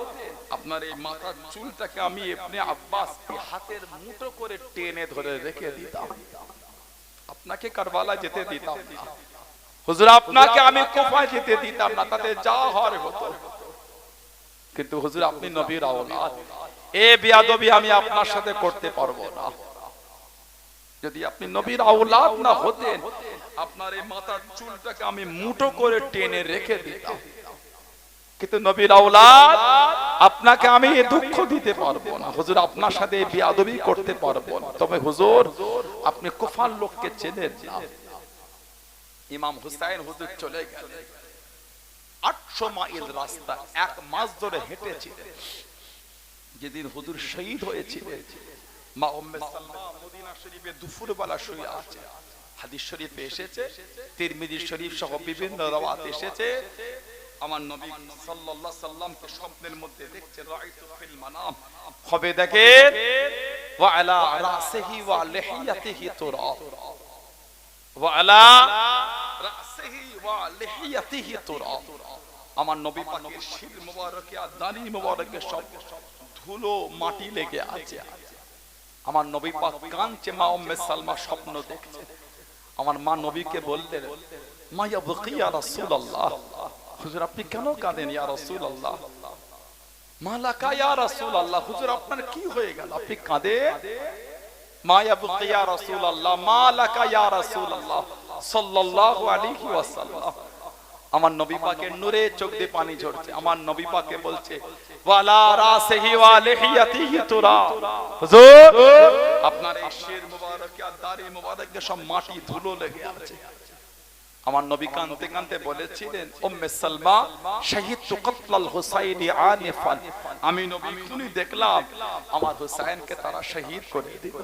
আপনার এই মাথার চুলটাকে আমি ইবনে আব্বাস হাতের মুঠো করে টেনে ধরে রেখে দিতাম, আপনাকে কারবালা যেতে দিতাম না। হুজুর আপনাকে আমি কুফায় যেতে দিতাম না, তাতে যা হওয়ার হতো। কিন্তু হুজুর আপনি নবীর আওলাদ, এ বেয়াদবি আমি আপনার সাথে করতে পারবো না। যদি আপনি নবীর আওলাদ না হতেন, আপনার এই মাথার চুলটাকে আমি মুঠো করে টেনে রেখে দিতাম। কিন্তু নবীর আওলাদ, আপনাকে আমি এই দুঃখ দিতে পারবো না। হুজুর আপনার সাথে এই বেয়াদবি করতে পারবো না। তবে হুজুর আপনি কুফার লোককে চেনেন না। ইমাম হুসাইন হুজুর চলে গেলেন। 800 মাইল রাস্তা 1 মাস ধরে হেঁটেছিলেন। যেদিন হুজুর শহীদ হয়েছিলেন, মা উম্মে সালমা মদিনা শরীফে দুপুরবেলা শুয়ে আছে। হাদিস শরীফে এসেছে, তিরমিজি শরীফ সহ বিভিন্ন রওয়াত এসেছে, আমার নবী সাল্লাল্লাহু আলাইহি সাল্লামকে স্বপ্নের মধ্যে দেখছে, রাআইতু ফিল মানাম, হবে দেখে ওয়া আলা রাসিহি ওয়া লিহিয়াতিহি তুরাব, ওয়া আলা রাসিহি ওয়া লিহিয়াতিহি তুরাব। আমার নবী পাকের শির মোবারকে আর দাড়ি মোবারকে সব ধুলো মাটি লেগে আছে। আমার নবী পাক কাঁদছে, মা উম্মে সালমা স্বপ্ন দেখছে। আমার মা নবীকে বললেন, মা ইয়াবকি ইয়া রাসূলুল্লাহ, হুজুর আপনি কেন কাঁদেন ইয়া রাসূলুল্লাহ? মা লাকা ইয়া রাসূলুল্লাহ, হুজুর আপনার কি হয়ে গেল আপনি কাঁদেন? মা ইয়াবকি ইয়া রাসূলুল্লাহ, মা লাকা ইয়া রাসূলুল্লাহ সাল্লাল্লাহু আলাইহি ওয়াসাল্লাম। আমার নবী পাকের নূরে চোখ দিয়ে পানি ঝরছে। আমার নবী পাকে বলছে, ওয়ালা রাসিহি ওয়া লিহিয়াতিহি তুরা, হুজুর আপনার এই শির মোবারক আর দাড়ি মোবারকে সব মাটি ধুলো লেগে আছে। আমার নবী কাঁদতে কাঁদতে বলেছিলেন, উম্মে সালমা শাহিদতু কতলাল হুসাইনি আনিফান, আমি নবী এখনই দেখলাম আমার হুসাইনকে তারা শহীদ করে দিল।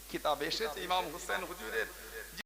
কিতাব এসেছে ইমাম হুসাইন হুজুরের